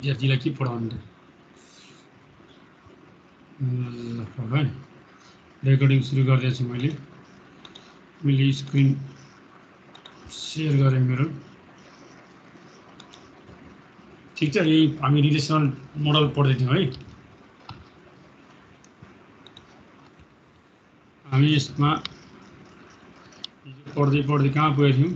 विद्यार्थीलाई के पढाउनु है रेकर्डिङ सुरु गर्दैछु मैले स्क्रिन सेयर गरेँ मेरो ठिक छ यही हामी रिलेसनल मोडल पढ्दै थियौँ है हामी यसमा पढ्दै कहाँ पुगेका थियौँ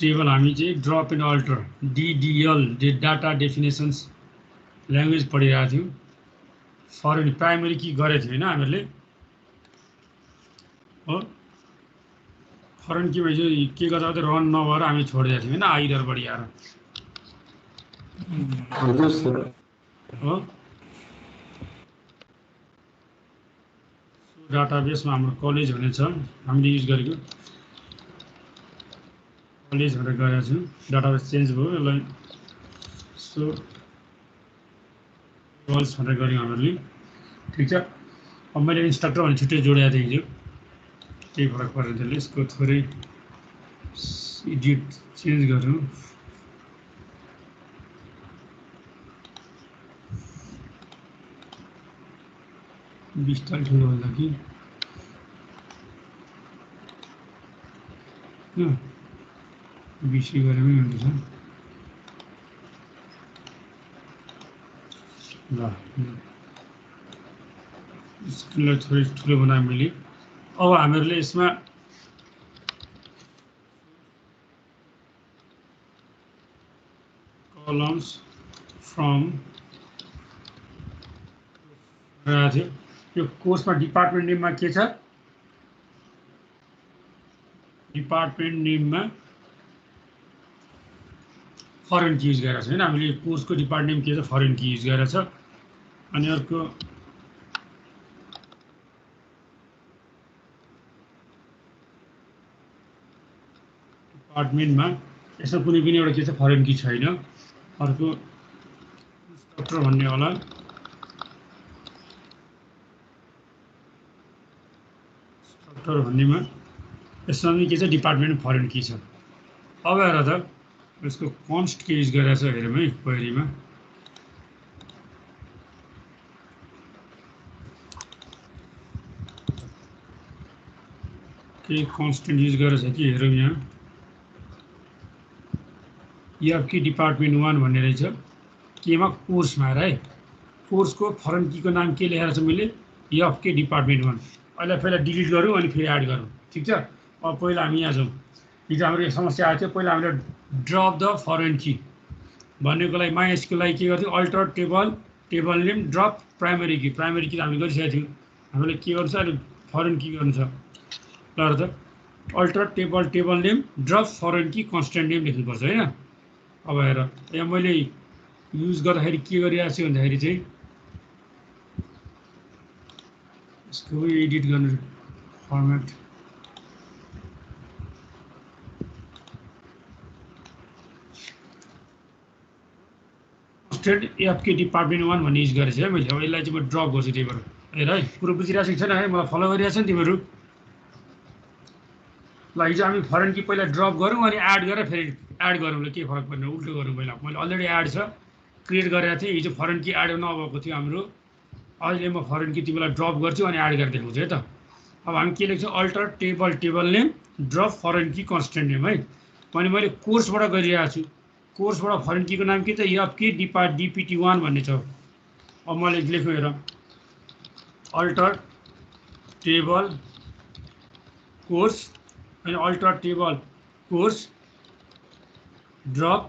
टेबल हामी चाहिँ drop and alter DDL data definitions language पढिरहेका थियौँ फरेन प्राइमरी की गरेको थियो होइन हामीहरूले हो फरेन की भएपछि के गर्दा त रन नभएर हामी छोडिदिएको थियौँ होइन आइरर बढी आएर हो डाटाबेसमा हाम्रो कलेज भन्ने छ हामीले युज गरेको कलेज भनेर गरेको छु डाटाबेस चेन्ज भयो यसलाई सो वर्ल्स भनेर गऱ्यौँ हामीहरूले ठिक छ अब मैले इन्स्ट्रक्टर भने छुट्टै जोडेको थिएँ हिजो केही फरक परेन त्यसले यसको थोरै एडिट चेन्ज गरौँ बिस्तारै ठुलो होला कि बिसी गरेमै हुन्छ ल स्क्रिनलाई थोरै ठुलो बनाएँ मैले अब हामीहरूले यसमा कलम्स फ्रम रहेको थियो यो कोर्समा डिपार्टमेन्ट नेममा के छ डिपार्टमेन्ट नेममा फरेन की युज गरेको छ होइन हामीले कोर्सको डिपार्टमेन्ट नेम के छ फरेन की युज गरेको छ अनि अर्को डिपार्टमेन्टमा यसमा कुनै पनि एउटा के छ फरेन की छैन अर्को इन्स्ट्रक्टर भन्ने होला इन्स्ट्रक्टर भन्नेमा यसमा पनि के छ डिपार्टमेन्ट फरेन की छ अब हेर त यसको कन्स्ट के युज गरेको छ हेरौँ है क्वेरीमा के कन्स्टेन्ट युज गरेको छ कि हेरौँ यहाँ एफकी डिपार्टमेन्ट 1 भन्ने रहेछ केमा कोर्समा हेर है कोर्सको फरेन कीको नाम के लेखेर छ मैले एफके डिपार्टमेन्ट 1 अहिले पहिला डिलिट गरौँ अनि फेरि एड गरौँ ठिक छ अब पहिला हामी यहाँ जाउँ हिजो हाम्रो यो समस्या आएको थियो पहिला हामीले ड्रप द फरेन की भन्नेको लागि माइएसको लागि के गर्थ्यौँ alter table name drop primary key हामीले गरिसकेको थियौँ हामीले के गर्नु छ अहिले फरेन की गर्नु छ ल त alter table name drop foreign key constraint name लेख्नुपर्छ होइन अब हेर यहाँ मैले युज गर्दाखेरि के गरिरहेको छु भन्दाखेरि चाहिँ यसको एडिट गर्नु फर्मेट कन्स्टेन्ट एफके डिपार्टमेन्ट 1 भन्ने युज गरेको छु है मैले अब यसलाई चाहिँ म ड्रप गर्छु त्यहीबाट हेर है कुरो बुझिरहेको छैन है मलाई फलो गरिरहेको छ नि तिमीहरू ल हिजो हामी फरेन की पहिला ड्रप गरौँ अनि एड गरेर फेरि एड गरौँ ल के फरक पर्दैन उल्टो गरौँ पहिला मैले अलरेडी एड छ क्रिएट गरेको थिएँ हिजो फरेन की एड नभएको थियो हाम्रो अहिले म फरेन की तिमीलाई ड्रप गर्छु अनि एड गरेर देखाउँछु है त अब हामी के लेख्छौँ alter table name drop foreign key constraint name है मैले कोर्सबाट गरिरहेको छु कोर्सबाट फरेन कीको नाम के छ एफके DPT1 भन्ने छ अब मैले लेख्नु हेर अल्टर टेबल कोर्स अनि अल्टर टेबल कोर्स ड्रप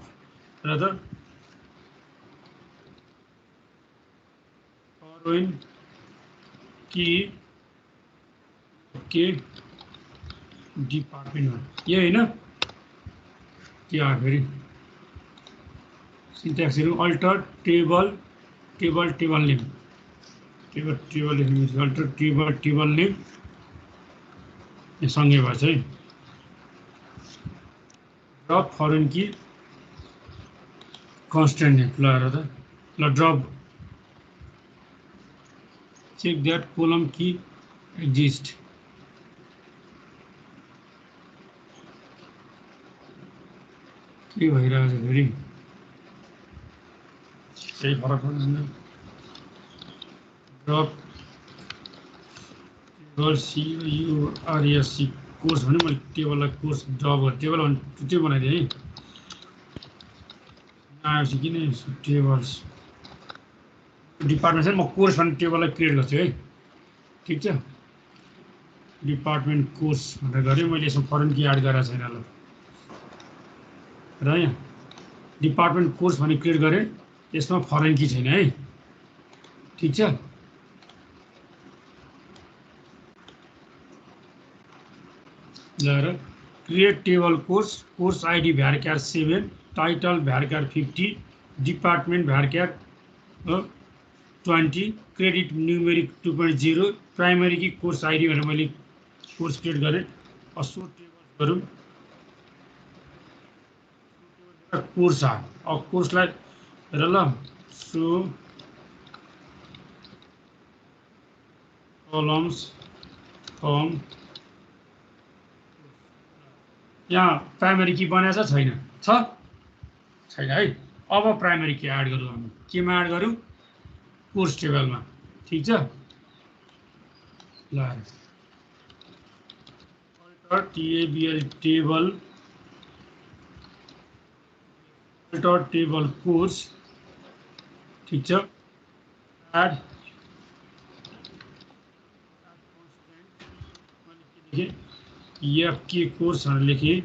र त फरेन की के डिपार्टमेन्ट यो होइन के आयो फेरि सिन्ट्याक्स हेरौँ अल्टर टेबल नेम टेबल लेख्नु अल्टर टेबल नेम यो सँगै भएछ है drop foreign key constraint name ल हेर त ल drop check that column key exist के भइरहेको छ फेरि केही फरक पर्दैन ड्रप टेबल CURSC कोर्स भने मैले टेबललाई कोर्स ड्रप गरेँ टेबल त्यो बनाइदिएँ है आएपछि किन टेबल्स डिपार्टमेन्ट चाहिँ म कोर्स भन्ने टेबललाई क्रिएट गर्छु है ठिक छ डिपार्टमेन्ट कोर्स भनेर गरेँ मैले यसमा फरेन की एड गरेको छैन ल र यहाँ डिपार्टमेन्ट कोर्स भन्ने क्रिएट गरेँ यसमा फरेन की छैन है ठिक छ ल create table course ID varchar 7 title varchar 50 department varchar 20 credit numeric 2.0 primary key course ID भनेर मैले कोर्स क्रिएट गरेँ सो टेबल्स गरौँ कोर्स अब कोर्सलाई हेर ल सो कलम्स फर्म यहाँ प्राइमरी की बनाएको छ छैन है अब प्राइमरी की एड गरौँ हामी केमा एड गरौँ कोर्स टेबलमा ठिक छ ल टेबल टेबल कोर्स ठिक छ एड के कोर्स भनेर लेखेँ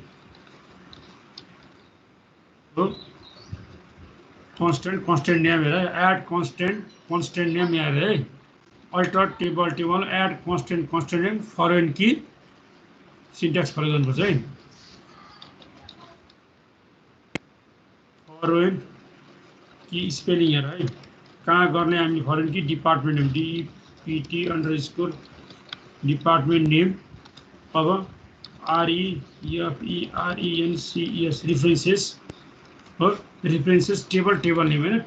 हो कन्स्टेन्ट नेम हेर एड कन्स्टेन्ट नेम यहाँ हेर है alter table add constant name foreign key syntax follow गर्नुपर्छ है फरेन की स्पेलिङ हेर है कहाँ गर्ने हामीले foreign key department name DPT_ department name अब REFERENCES रिफरेन्सेस हो रिफरेन्सेस टेबल नेम होइन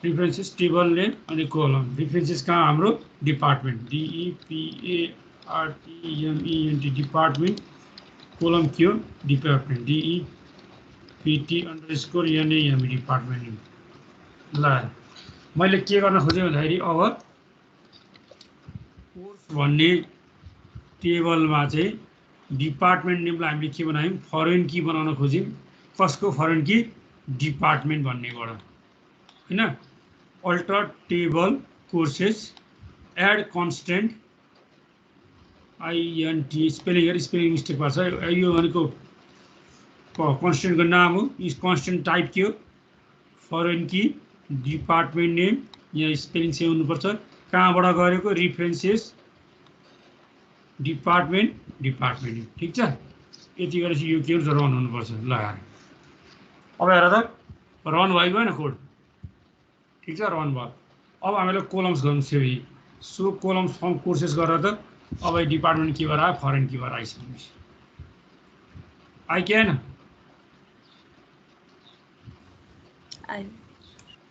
रिफरेन्सेस टेबल नेम अनि कोलम रिफरेन्सेस कहाँ हाम्रो डिपार्टमेन्ट DEPARTMENT डिपार्टमेन्ट कोलम के हो डिपार्टमेन्ट DEPT_NAME डिपार्टमेन्ट नेम ल मैले के गर्न खोजेँ भन्दाखेरि अब कोर्स भन्ने टेबलमा चाहिँ डिपार्टमेन्ट नेमलाई हामीले के बनायौँ फरेन की बनाउन खोज्यौँ कसको फरेन की डिपार्टमेन्ट भन्नेबाट होइन alter table courses add constraint INT spelling mistake भएको छ यो भनेको कन्स्टेन्टको नाम हो कन्स्टेन्ट टाइप के हो फरेन की डिपार्टमेन्ट नेम यहाँ स्पेलिङ चाहिँ हुनुपर्छ कहाँबाट गरेको रिफरेन्सेस डिपार्टमेन्ट नेम ठिक छ यति गरेपछि यो के रन हुनुपर्छ ल अब हेर त रन भयो भएन कोड ठिक छ रन भयो अब हामीले कोलम्स गर्नु फेरि सो कोलम्स फर्म कोर्सेस गरेर त अब डिपार्टमेन्ट केबाट आयो फरेन केबाट आइसकेपछि आयो कि आएन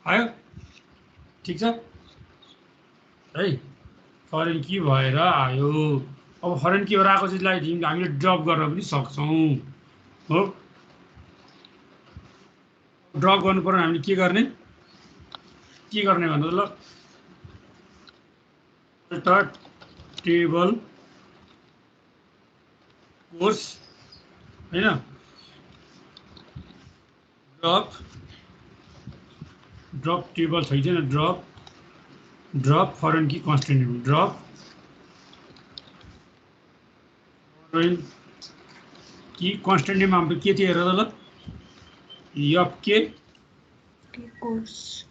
आयो ठिक छ है फरेन की भएर आयो अब फरेन कीबाट आएको चिजलाई हामीले ड्रप गर्न पनि सक्छौँ हो ड्रप गर्नु पर्यो हामीले के गर्ने भन्दा ल अल्टर टेबल कोर्स होइन ड्रप टेबल छैन drop foreign key constraint name drop foreign key constraint name हाम्रो के थियो हेर ल FK कोर्स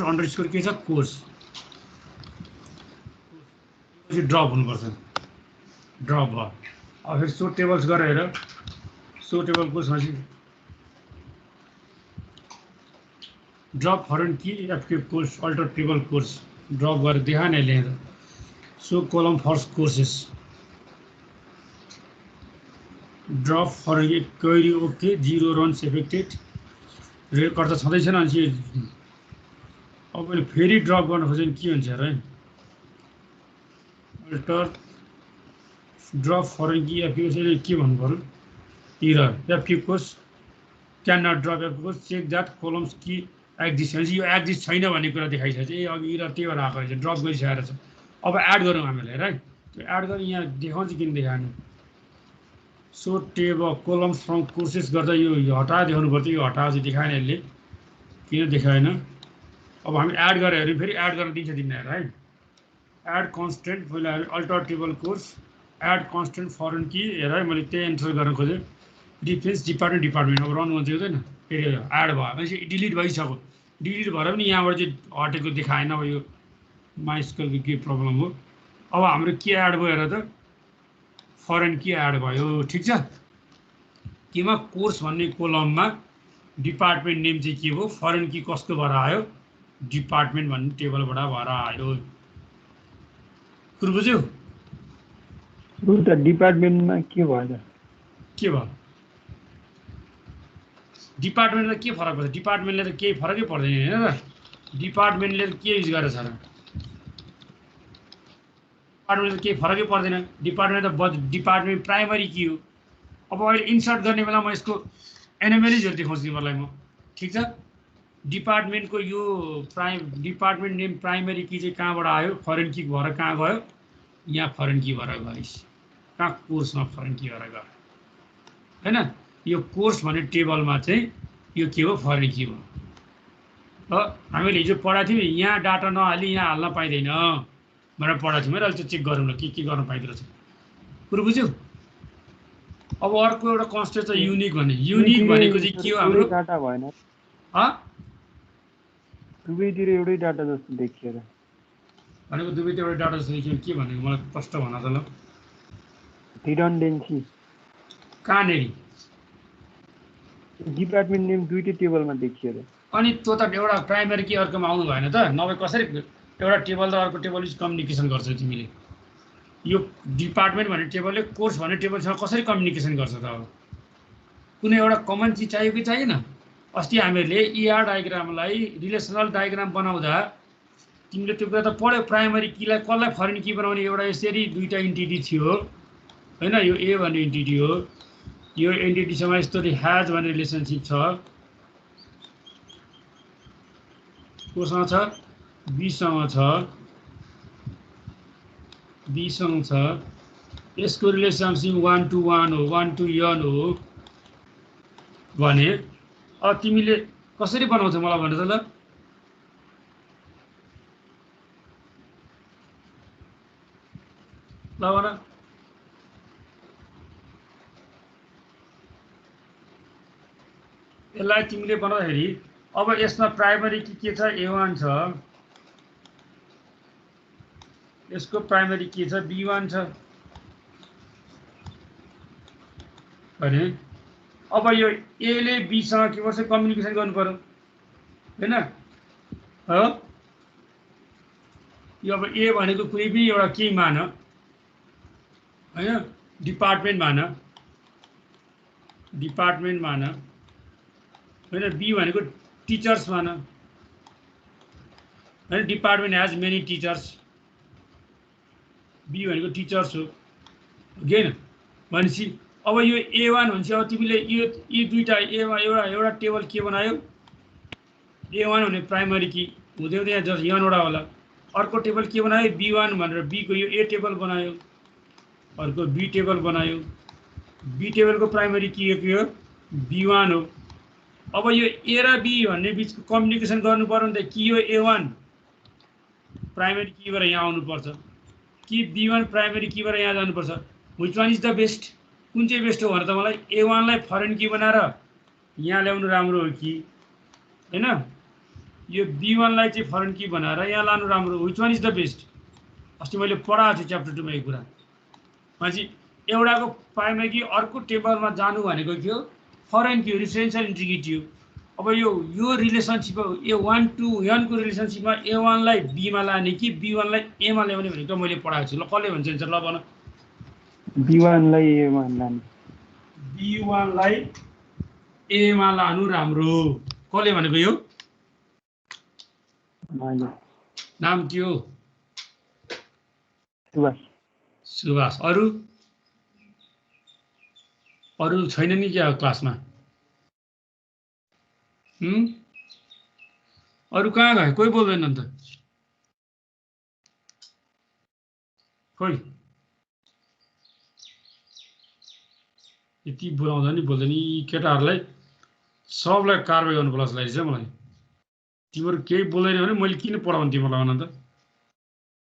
अन्डरस्कोर के छ कोर्स ड्रप हुनुपर्छ ड्रप भयो अब फेरि सो टेबल्स गरेर हेर सो टेबल कोर्स भनेपछि drop foreign key FK course alter table course drop गरेर देखा नै लेखेर so column first courses drop foreign key query okay 0 runs affected record त छँदै छैन अनि अब मैले फेरि ड्रप गर्न खोजेँ के हुन्छ र alter drop foreign key FK के भन्नु पर्यो error FK course can not drop FK course check that columns key exist भनेपछि यो एक्जिस्ट छैन भन्ने कुरा देखाइसकेको छ। ए अघि र त्यही भएर आएको रहेछ, ड्रप गरिसकेको रहेछ। अब एड गरौँ हामीले राइट। त्यो एड गरेर यहाँ देखाउँछ किन देखाएन। So table columns from courses गर्दा यो हटाएर देखाउनु पर्थ्यो, यो हटाएर चाहिँ देखाएन यसले, किन देखाएन। अब हामी एड गरेर हेऱ्यौँ, फेरि एड गरेर दिन्छ दिन्न राइट। एड कन्सटेन्ट पहिला alter table course add constraint foreign key हेर है, मैले त्यही एन्सर गर्न खोजेँ। डिफेन्स डिपार्टमेन्ट अब रन भन्छ हुँदैन, फेरि एड भयो भनेपछि डिलिट भइसक्यो। डिलिट भएर पनि यहाँबाट चाहिँ हटेको देखाएन। अब यो माइस्कलको के प्रब्लम हो। अब हाम्रो के एड भयो हेर त, फरेन कि एड भयो। ठिक छ, केमा कोर्स भन्ने कोलममा डिपार्टमेन्ट नेम चाहिँ के भयो, फरेन कि कस्तो भएर आयो, डिपार्टमेन्ट भन्ने टेबलबाट भएर आयो। कुरो बुझ्यौ। त डिपार्टमेन्टमा के भयो, के भयो डिपार्टमेन्टलाई के फरक पर्छ, डिपार्टमेन्टले त केही फरकै पर्दैन होइन र। डिपार्टमेन्टले के युज गरेछ र, डिपार्टमेन्टले केही फरकै पर्दैन। डिपार्टमेन्ट त डिपार्टमेन्ट प्राइमरी की हो। अब अहिले इन्सर्ट गर्ने बेला म यसको एनोमेलिजहरू देखाउँछु तिमीहरूलाई म। ठिक छ, डिपार्टमेन्टको यो डिपार्टमेन्ट नेम प्राइमरी की चाहिँ कहाँबाट आयो, फरेन की भएर कहाँ गयो, यहाँ फरेन की भएर गइस, कहाँ कोर्समा फरेन की भएर गयो होइन। यो कोर्स भन्ने टेबलमा चाहिँ यो के हो, फरेन की हो। हामीले हिजो पढाएको थियौँ, यहाँ डाटा नहाली यहाँ हाल्न पाइँदैन भनेर पढाएको थियौँ है। अहिले चाहिँ चेक गरौँ ल के गर्न पाइँदो रहेछ। कुरो बुझ्यौ। अब अर्को एउटा कन्सेप्ट छ युनिक भन्ने। युनिक भनेको चाहिँ के हो, हाम्रो डाटा भएन, दुवैतिर एउटै डाटा जस्तो देखिएर भनेको दुवैतिर एउटा डाटा जस्तो देखियो। के भनेको मलाई प्रश्न भन त ल। रिडन्डेन्सी कहाँनेरि डिपार्टमेन्ट नेम दुईटै टेबलमा देखिएर। अनि त्यो त एउटा प्राइमरी कि अर्कोमा आउनु भएन त, नभए कसरी एउटा टेबल र अर्को टेबल कम्युनिकेसन गर्छ तिमीले। यो डिपार्टमेन्ट भन्ने टेबलले कोर्स भन्ने टेबलसँग कसरी कम्युनिकेसन गर्छ त। अब कुनै एउटा कमन चिज चाहियो कि चाहिएन। अस्ति हामीहरूले इआर डायग्रामलाई रिलेसनल डायग्राम बनाउँदा तिमीले त्यो कुरा त पढ्यो, प्राइमरी कीलाई कसलाई फरेन की बनाउने। एउटा यसरी दुईवटा इन्टिटी थियो होइन, यो ए भन्ने इन्टिटी हो, यो एन्टिटीसँग यस्तो ह्याज भन्ने रिलेसनसिप छ, कोसँग छ, बीसँग छ, बीसँग छ। यसको रिलेसनसिप 1 to 1 हो, 1 to n हो भने अब तिमीले कसरी बनाउँछौ मलाई भन्नु त ल। ल भन, यसलाई तिमीले बनाउँदाखेरि अब यसमा प्राइमरी के छ, A1 छ, यसको प्राइमरी के छ, B1 छ भने अब यो ए ले बीसँग के गर्छ, कम्युनिकेसन गर्नु पर्यो होइन हो। यो अब ए भनेको कुनै पनि एउटा केही मान होइन, डिपार्टमेन्ट मान होइन, बी भनेको टिचर्स मान होइन, department has many teachers, B भनेको टिचर्स हो होइन। भनेपछि अब यो A1 हुन्छ। अब तिमीले यो यी दुईवटा एउटा टेबल के बनायो, A1 भने प्राइमरी की हुँदै हुँदै यहाँ जस्ट यहाँबाट होला। अर्को टेबल के बनायो, B1 भनेर बीको यो ए टेबल बनायो, अर्को बी टेबल बनायो। बी टेबलको प्राइमरी की हो, B1 हो। अब यो ए र बी भन्ने बिचको कम्युनिकेसन गर्नु पर्यो भने त कि यो A1 प्राइमरी कीबाट यहाँ आउनुपर्छ कि B1 प्राइमरी कीबाट यहाँ जानुपर्छ। Which one is the best, कुन चाहिँ बेस्ट हो भने त मलाई A1 लाई फरेन की बनाएर यहाँ ल्याउनु राम्रो हो कि होइन, यो B1 लाई चाहिँ फरेन की बनाएर यहाँ लानु राम्रो हो। Which one is the best. अस्ति मैले पढाएको थिएँ च्याप्टर 2 मा यो कुरा। भनेपछि एउटाको प्राइमरी की अर्को टेबलमा जानु भनेको के हो, फरेन की हो, रेफरेन्सियल इन्टिग्रिटी हो। अब यो रिलेसनसिप A1 to n को रिलेसनसिपमा A1 लाई B मा लाने कि B1 लाई A मा ल्याउने भनेको मैले पढाएको छु। ल कसले भन्छ एन्सर, ल भन। B1 लाई A मा लानु, B1 लाई A मा लानु राम्रो। कसले भनेको यो, नाम के हो, सुभाष। सुभाष। अरू छैन नि क्या क्लासमा। अरू कहाँ गए कोही बोल्दैन नि त खोइ यति बोलाउँदा नि बोल्दैन यी केटाहरूलाई सबलाई कारबाही गर्नुपर्छ जस्तो लाग्छ मलाई तिमीहरू केही बोल्दैन भने मैले किन पढाउनु तिमीहरूलाई भन त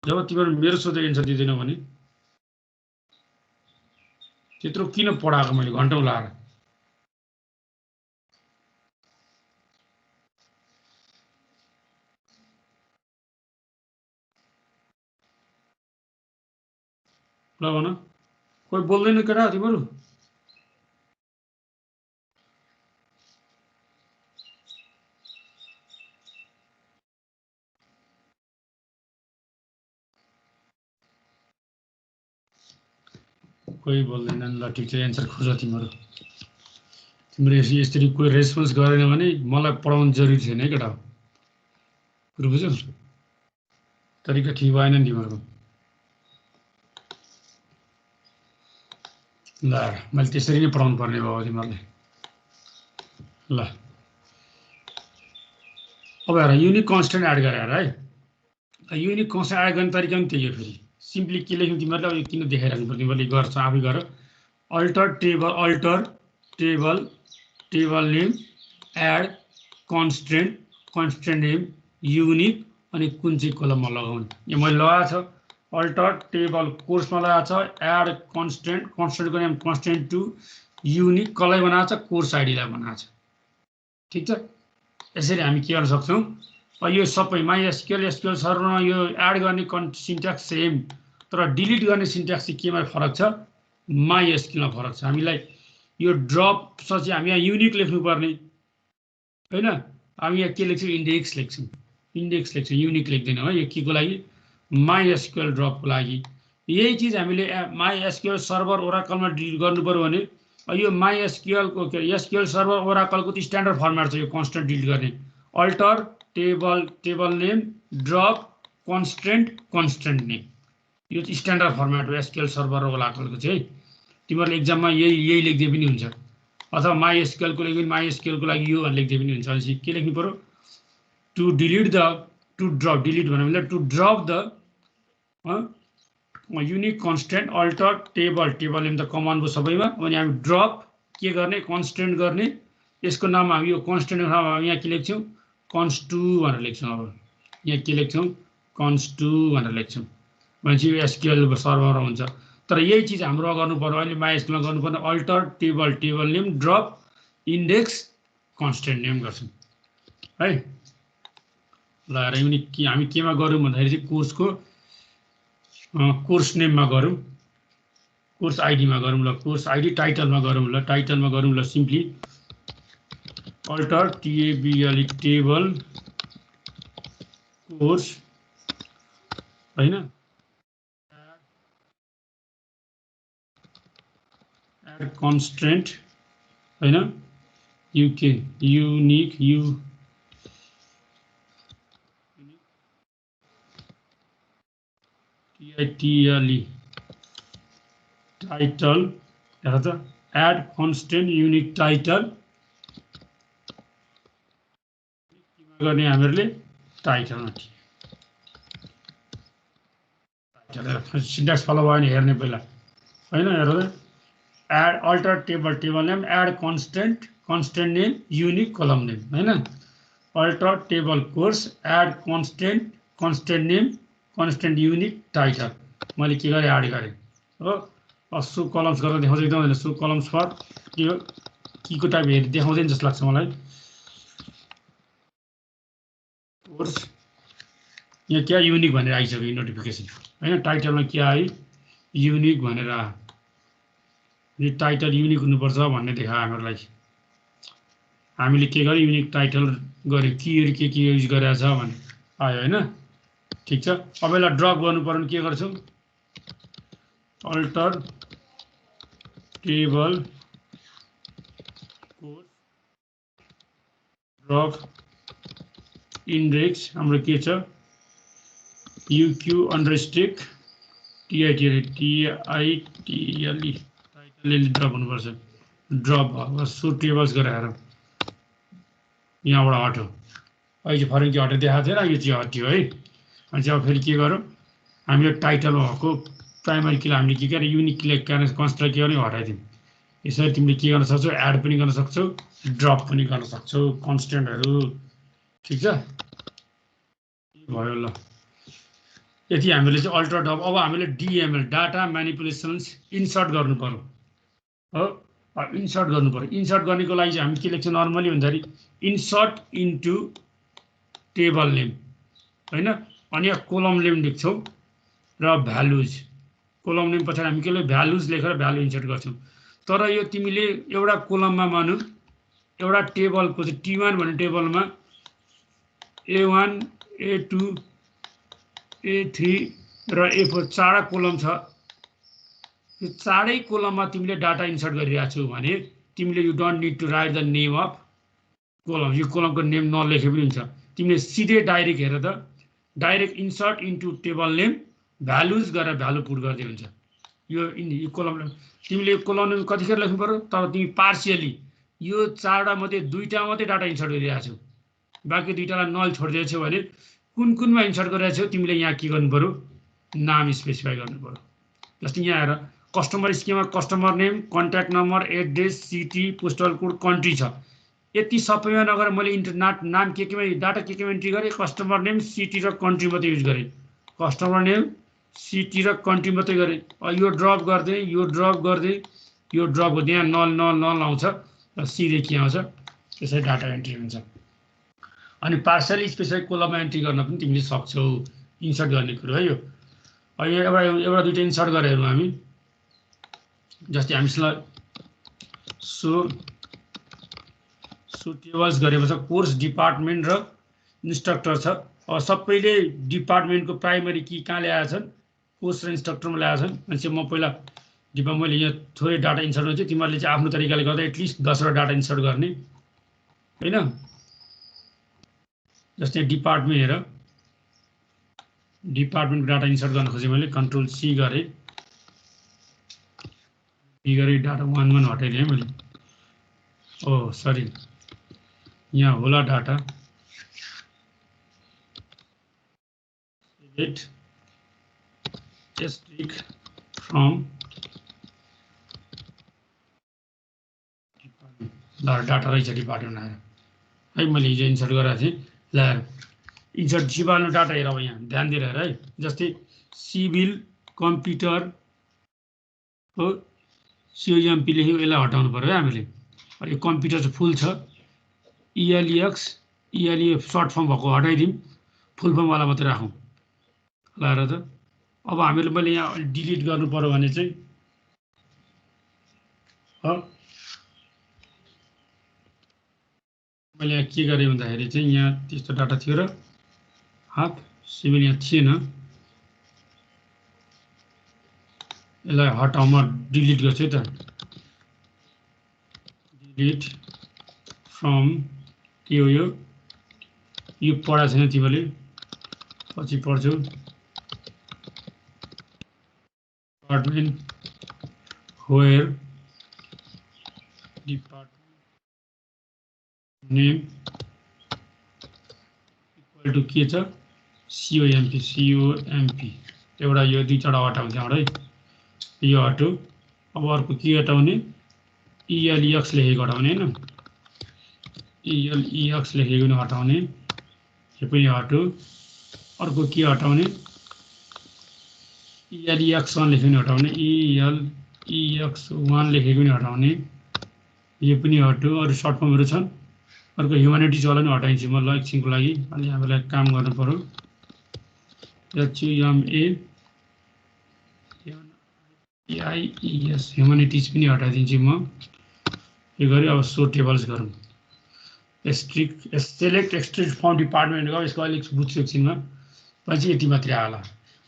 जब तिमीहरू मेरो सोधेको एन्सर दिँदैनौ भने त्यत्रो किन पढाएको मैले घन्टौँ लाएर ल भन कोही बोल्दैन केटा तिमीहरू कोही बोल्दैनन् ल ठिक छ एन्सर खोज तिमीहरू तिम्रो यसरी कोही रेस्पोन्स गरेन भने मलाई पढाउनु जरुरी छैन है केटा कुरो बुझ्यौ तरिका ठिक भएन नि तिमीहरूको ल मैले त्यसरी नै पढाउनु पर्ने भयो तिमीहरूलाई ल अब हेर युनिक कन्स्टेन्ट एड गरेर है युनिक कन्स्टेन्ट एड गर्ने तरिका पनि त्यही हो फेरि सिम्पली के लेख्नु तिमीहरूले अब यो किन देखाइराख्नु पर्छ तिमीहरूले गर्छ आफै गर alter table name add constant name unique अनि कुन चाहिँ कलममा लगाउने यो मैले लगाएको छ अल्टर टेबल कोर्समा लगाएको छ एड कन्स्टेन्टको नेम कन्स्टेन्ट टु युनिक कसलाई बनाएको छ कोर्स आइडीलाई बनाएको छ ठिक छ यसरी हामी के गर्न सक्छौँ यो सबै माइएसक्यूएल सर्भरमा यो एड गर्ने सिन्ट्याक्स सेम तर डिलिट गर्ने सिन्ट्याक्स चाहिँ केमा फरक छ माइएसक्यूएलमा फरक छ हामीलाई यो ड्रप पछि हामी यहाँ युनिक लेख्नुपर्ने हैन हामी यहाँ के लेख्छौँ इन्डेक्स लेख्छौँ युनिक लेख्दैनौँ है यो के को लागि माइएसक्यूएल ड्रपको लागि यही चिज हामीले माइएसक्यूएल सर्भर ओराकलमा डिलिट गर्नु पर्यो भने यो माइएसक्यूएलको एसक्यूएल सर्भर ओराकलको त स्ट्यान्डर्ड फर्मेट छ यो कन्स्टेन्ट डिलिट गर्ने alter table name drop constant name यो स्ट्यान्डर्ड फर्मेट हो एसक्यूएल सर्भर ओराकलको चाहिँ तिमीहरूले एक्जाममा यही लेख्दै पनि हुन्छ अथवा माइएसक्यूएलको लागि माइएसक्यूएलको लागि यो लेख्दै पनि हुन्छ अनि के लेख्नु पर्यो टु डिलिट भन्नु to drop the unique constraint alter table name त कमान्ड भयो सबैमा अनि हामी ड्रप के गर्ने कन्स्टेन्ट गर्ने यसको नाम हामी यो कन्स्टेन्टको नाम यहाँ के लेख्छौँ कन्स्टु भनेर लेख्छौँ अब यहाँ के लेख्छौँ कन्स्टु भनेर लेख्छौँ भनेपछि यो एसक्यूएल सर्भरमा हुन्छ तर यही चिज हाम्रो गर्नु पर्यो अहिले माइएसक्यूएलमा गर्नुपर्ने alter table name drop index constant name गर्छौँ है ल युनिक हामी केमा गरौँ भन्दाखेरि चाहिँ कोर्स नेममा गरौँ कोर्स आइडीमा गरौँ ल कोर्स आइडी टाइटलमा गरौँ ल सिम्पली अल्टर टेबल कोर्स हैन एड कन्स्टेन्ट हैन युनिक टाइटल हेर त एड कन्स्टेन्ट युनिक टाइटल गर्ने हामीहरूले टाइटलमा सिन्ट्याक्स फलो भयो भने हेर्ने पहिला हैन हेर त add alter table name add constant name unique column name हैन alter table course add constant name constraint unique title मैले के गरेँ एड गरेँ हो सु कलम्स गरेर देखाउँछ एकदम सु कलम्स फर के को टाइप हेरि देखाउँदैन जस्तो लाग्छ मलाई कोर्स यहाँ क्या युनिक भनेर आइसक्यो नोटिफिकेसन हैन टाइटलमा के आयो युनिक भनेर यो टाइटल युनिक हुनुपर्छ भन्ने देखायो हामीहरूलाई हामीले के गर्यो युनिक टाइटल गर्यो के युज गरेको छ भने आयो हैन ठीक छ अब यसलाई ड्रप गर्नु पर्यो भने के गर्छौँ alter table course drop index हाम्रो के छ युक्यू अन्डरस्टेक टिआइटिएल टाइटलले ड्रप हुनुपर्छ ड्रप भयो सो टेबल्स गरेर यहाँबाट हट्यो अहिले चाहिँ फरेन की हटेर देखाएको थिएन, यो चाहिँ हट्यो है। अनि चाहिँ अब फेरि के गरौँ, हामीले टाइटलमा भएको प्राइमरी किलाई हामीले के अरे युनिक किलाई कन्स्ट्रक्ट के गर्ने हटाइदिउँ। यसरी तिमीले के गर्न सक्छौ, एड पनि गर्न सक्छौ, ड्रप पनि गर्न सक्छौ कन्स्टेन्टहरू। ठिक छ, भयो। ल यति हामीले चाहिँ अल्ट्रा डप। अब हामीले डिएमएल डाटा म्यानिपुलेसन्स इन्सर्ट गर्नु पर्यो हो। इन्सर्ट गर्नु पर्यो। इन्सर्ट गर्नेको लागि चाहिँ हामी के लेख्छौँ नर्मली भन्दाखेरि इन्सर्ट इन्टु टेबल नेम होइन, अनि यहाँ कोलम नेम लेख्छौँ र भ्यालुज। कोलम नेम पछाडि हामी के भ्यालुज लेखेर भ्यालु इन्सर्ट गर्छौँ। तर यो तिमीले एउटा कोलममा मानौँ एउटा टेबलको चाहिँ T1 भन्ने टेबलमा A1 A2 A3 र A4 चारवटा कोलम छ। यो चारै कोलममा तिमीले डाटा इन्सर्ट गरिरहेको छौ भने तिमीले you don't need to write the name of column. यो कोलमको नेम नलेखे पनि हुन्छ। तिमीले सिधै डाइरेक्ट हेरेर त direct insert into table name values गरेर भ्यालु पुट गर्दै हुन्छ। यो कोलम तिमीले यो कोलम नेम कतिखेर लेख्नु पर्यो, तर तिमी पार्सियली यो चारवटा मध्ये दुईवटा मात्रै डाटा इन्सर्ट गरिरहेको छौ, बाँकी दुईवटालाई नल छोडिदिएको छौ भने कुन कुनमा इन्सर्ट गरिरहेको छौ तिमीले यहाँ के गर्नु पर्यो, नाम स्पेसिफाई गर्नु पर्यो। जस्तै यहाँ हेर कस्टमर स्किममा customer name, contact number, address, city, postal code, country छ। यति सबैमा नगरेर मैले नाम केमा डाटा केमा इन्ट्री गरेँ, कस्टमर नेम, सिटी र कन्ट्री मात्रै युज गरेँ। कस्टमर नेम, सिटी र कन्ट्री मात्रै गरेँ। यो ड्रप गर्दै यो ड्रप गर्दै यो ड्रप गर्दै यहाँ नल नल नल आउँछ र सिधै के आउँछ, त्यसरी डाटा एन्ट्री हुन्छ। अनि पार्सली स्पेसिफाई कोलममा एन्ट्री गर्न पनि तिमीले सक्छौ, इन्सर्ट गर्ने कुरो है यो। एउटा दुईवटा इन्सर्ट गरेर हामी जस्तै हामीलाई सो टेबल्स गरेपछि कोर्स डिपार्टमेन्ट र इन्स्ट्रक्टर छ। अब सबैले डिपार्टमेन्टको प्राइमरी की कहाँ ल्याएका छन्, कोर्स र इन्स्ट्रक्टरमा ल्याएका छन्। अनि चाहिँ म पहिला मैले यहाँ थोरै डाटा इन्सर्ट गर्छु, तिमीहरूले चाहिँ आफ्नो तरिकाले गर्दा एटलिस्ट 10वटा डाटा इन्सर्ट गर्ने होइन। जस्तै डिपार्टमेन्ट हेर, डिपार्टमेन्टको डाटा इन्सर्ट गर्न खोजेँ मैले कन्ट्रोल सी गरेँ, डाटा 1 हटाइदिएँ मैले। ओ सरी, यहाँ होला डाटा फ्रम डाटा रहेछ डिपार्टमेन्ट आएर है। मैले हिजो इन्सर्ट गरेको थिएँ। ल इन्सर्ट सिभिल डाटा हेर, अब यहाँ ध्यान दिएर हेर है। जस्तै सिभिल कम्प्युटर हो COMP लेख्यो, यसलाई हटाउनु पर्यो है हामीले। यो कम्प्युटर चाहिँ फुल छ, ELEX सर्ट फर्म भएको हटाइदिउँ, फुल फर्मवाला मात्रै राखौँ। ल हेर त, अब हामीले मैले यहाँ डिलिट गर्नु पर्यो भने चाहिँ मैले यहाँ के गरेँ भन्दाखेरि चाहिँ यहाँ त्यस्तो डाटा थियो र हाफ सिभिल यहाँ थिएन, यसलाई हटाउँ, म डिलिट गर्छु है त। डिलिट फ्रम के हो यो पढाएको छैन तिमीले, पछि पढ्छौ। Department where department name equal to के छ COMP एउटा यो दुईवटा हटाउँ त्यहाँबाट है, यो हटो। अब अर्को के हटाउने, ELEX लेखेको हटाउने होइन, ELEX लेखेको पनि हटाउने, यो पनि हटो। अर्को के हटाउने, ELEX1 लेखेको पनि हटाउने, ELEX1 लेखेको पनि हटाउने, यो पनि हटो। अरू सर्ट फर्महरू छन्, अर्को ह्युम्यानिटिजवाला पनि हटाइन्छु म ल एकछिनको लागि। अनि हामीलाई काम गर्नु पर्यो, HUMANITES ह्युम्यानिटिज पनि हटाइदिन्छु म। यो गरी अब सो टेबल्स गरौँ। सेलेक्ट एक्सट्रिक्ट फ्रम डिपार्टमेन्ट हो, यसको अलिक बुझ्छु एकछिनमा, पछि यति मात्रै आला।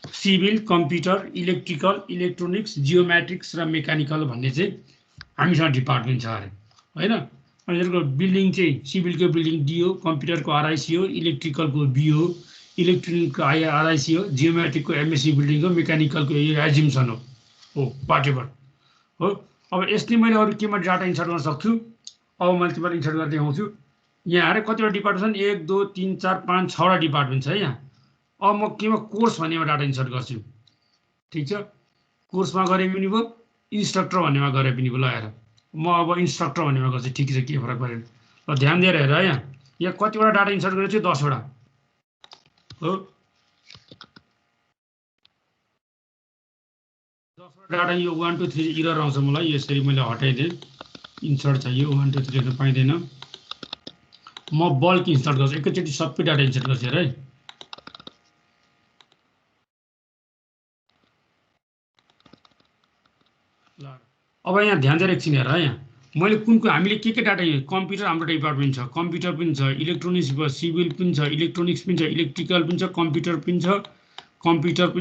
Civil computer electrical electronics geometrics र मेकानिकल भन्ने चाहिँ हामीसँग डिपार्टमेन्ट छ अरे होइन। अनि यसको बिल्डिङ चाहिँ सिभिलको बिल्डिङ D हो, कम्प्युटरको RIC हो, इलेक्ट्रिकलको B हो, इलेक्ट्रोनिकको RIC हो, जियोमेट्रिकको MSc बिल्डिङ हो, मेकानिकलको एजिम्सन हो वाटेभर हो। अब यसले मैले अरू केमा डाटा इन्सर्ट गर्न सक्छु, अब मैले तिमीलाई इन्सर्ट गरेर देखाउँछु। यहाँ हेर कतिवटा डिपार्टमेन्ट छन् 1 2 3 4 5 6वटा डिपार्टमेन्ट छ है यहाँ। अब म केमा कोर्स भन्नेमा डाटा इन्सर्ट गर्छु। ठिक छ, कोर्समा गरे पनि भयो, इन्स्ट्रक्टर भन्नेमा गरे पनि भयो। ल हेर म अब इन्स्ट्रक्टर भन्नेमा गर्छु। ठिक छ, के फरक परेन। ल ध्यान दिएर हेर है, यहाँ कतिवटा डाटा इन्सर्ट गरेको छु, 10 वटा हो। 10 वटा डाटा यो 1 2 3 इरर आउँछ मलाई, यसरी मैले हटाइदिएँ। इन्सर्ट चाहियो 1 2 3 पाइँदैन। म बल्क इन्सर्ट गर्छु, एकैचोटि सबै डाटा इन्सर्ट गर्छु हेर है। ल अब यहाँ ध्यान दिएर एकछिन हेर है, यहाँ मैले कुन हामीले के डाटा कम्प्युटर हाम्रो डिपार्टमेन्ट छ, कम्प्युटर पनि छ, इलेक्ट्रोनिक्स भयो, सिभिल पनि छ, इलेक्ट्रोनिक्स पनि छ, इलेक्ट्रिकल पनि छ, कम्प्युटर पनि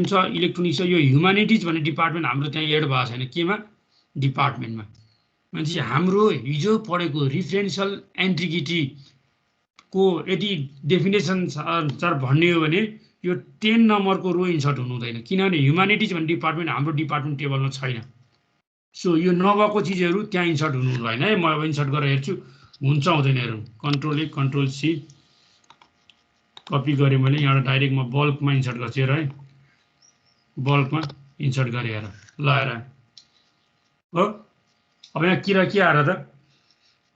छ, इलेक्ट्रोनिक्स छ। यो ह्युम्यानिटिज भन्ने डिपार्टमेन्ट हाम्रो त्यहाँ एड भएको छैन। केमा? डिपार्टमेन्टमा। भनेपछि हाम्रो हिजो पढेको रिफरेन्सियल एन्टिग्युटी को यदि डेफिनेसन अनुसार भन्ने हो भने यो 10 नम्बरको रो इन्सर्ट हुनु हुँदैन, किनभने ह्युम्यानिटिज भन्ने डिपार्टमेन्ट हाम्रो डिपार्टमेन्ट टेबलमा छैन। सो यो नभएको चिजहरू त्यहाँ इन्सर्ट हुनु भएन है। म अब इन्सर्ट गरेर हेर्छु हुन्छ हुँदैन हेरौँ। Control A control C copy गरेँ मैले, यहाँबाट डाइरेक्ट म बल्कमा इन्सर्ट गर्छु हेर है। बल्कमा इन्सर्ट गरेँ हेर। ल हेर हो। अब यहाँ के आएर त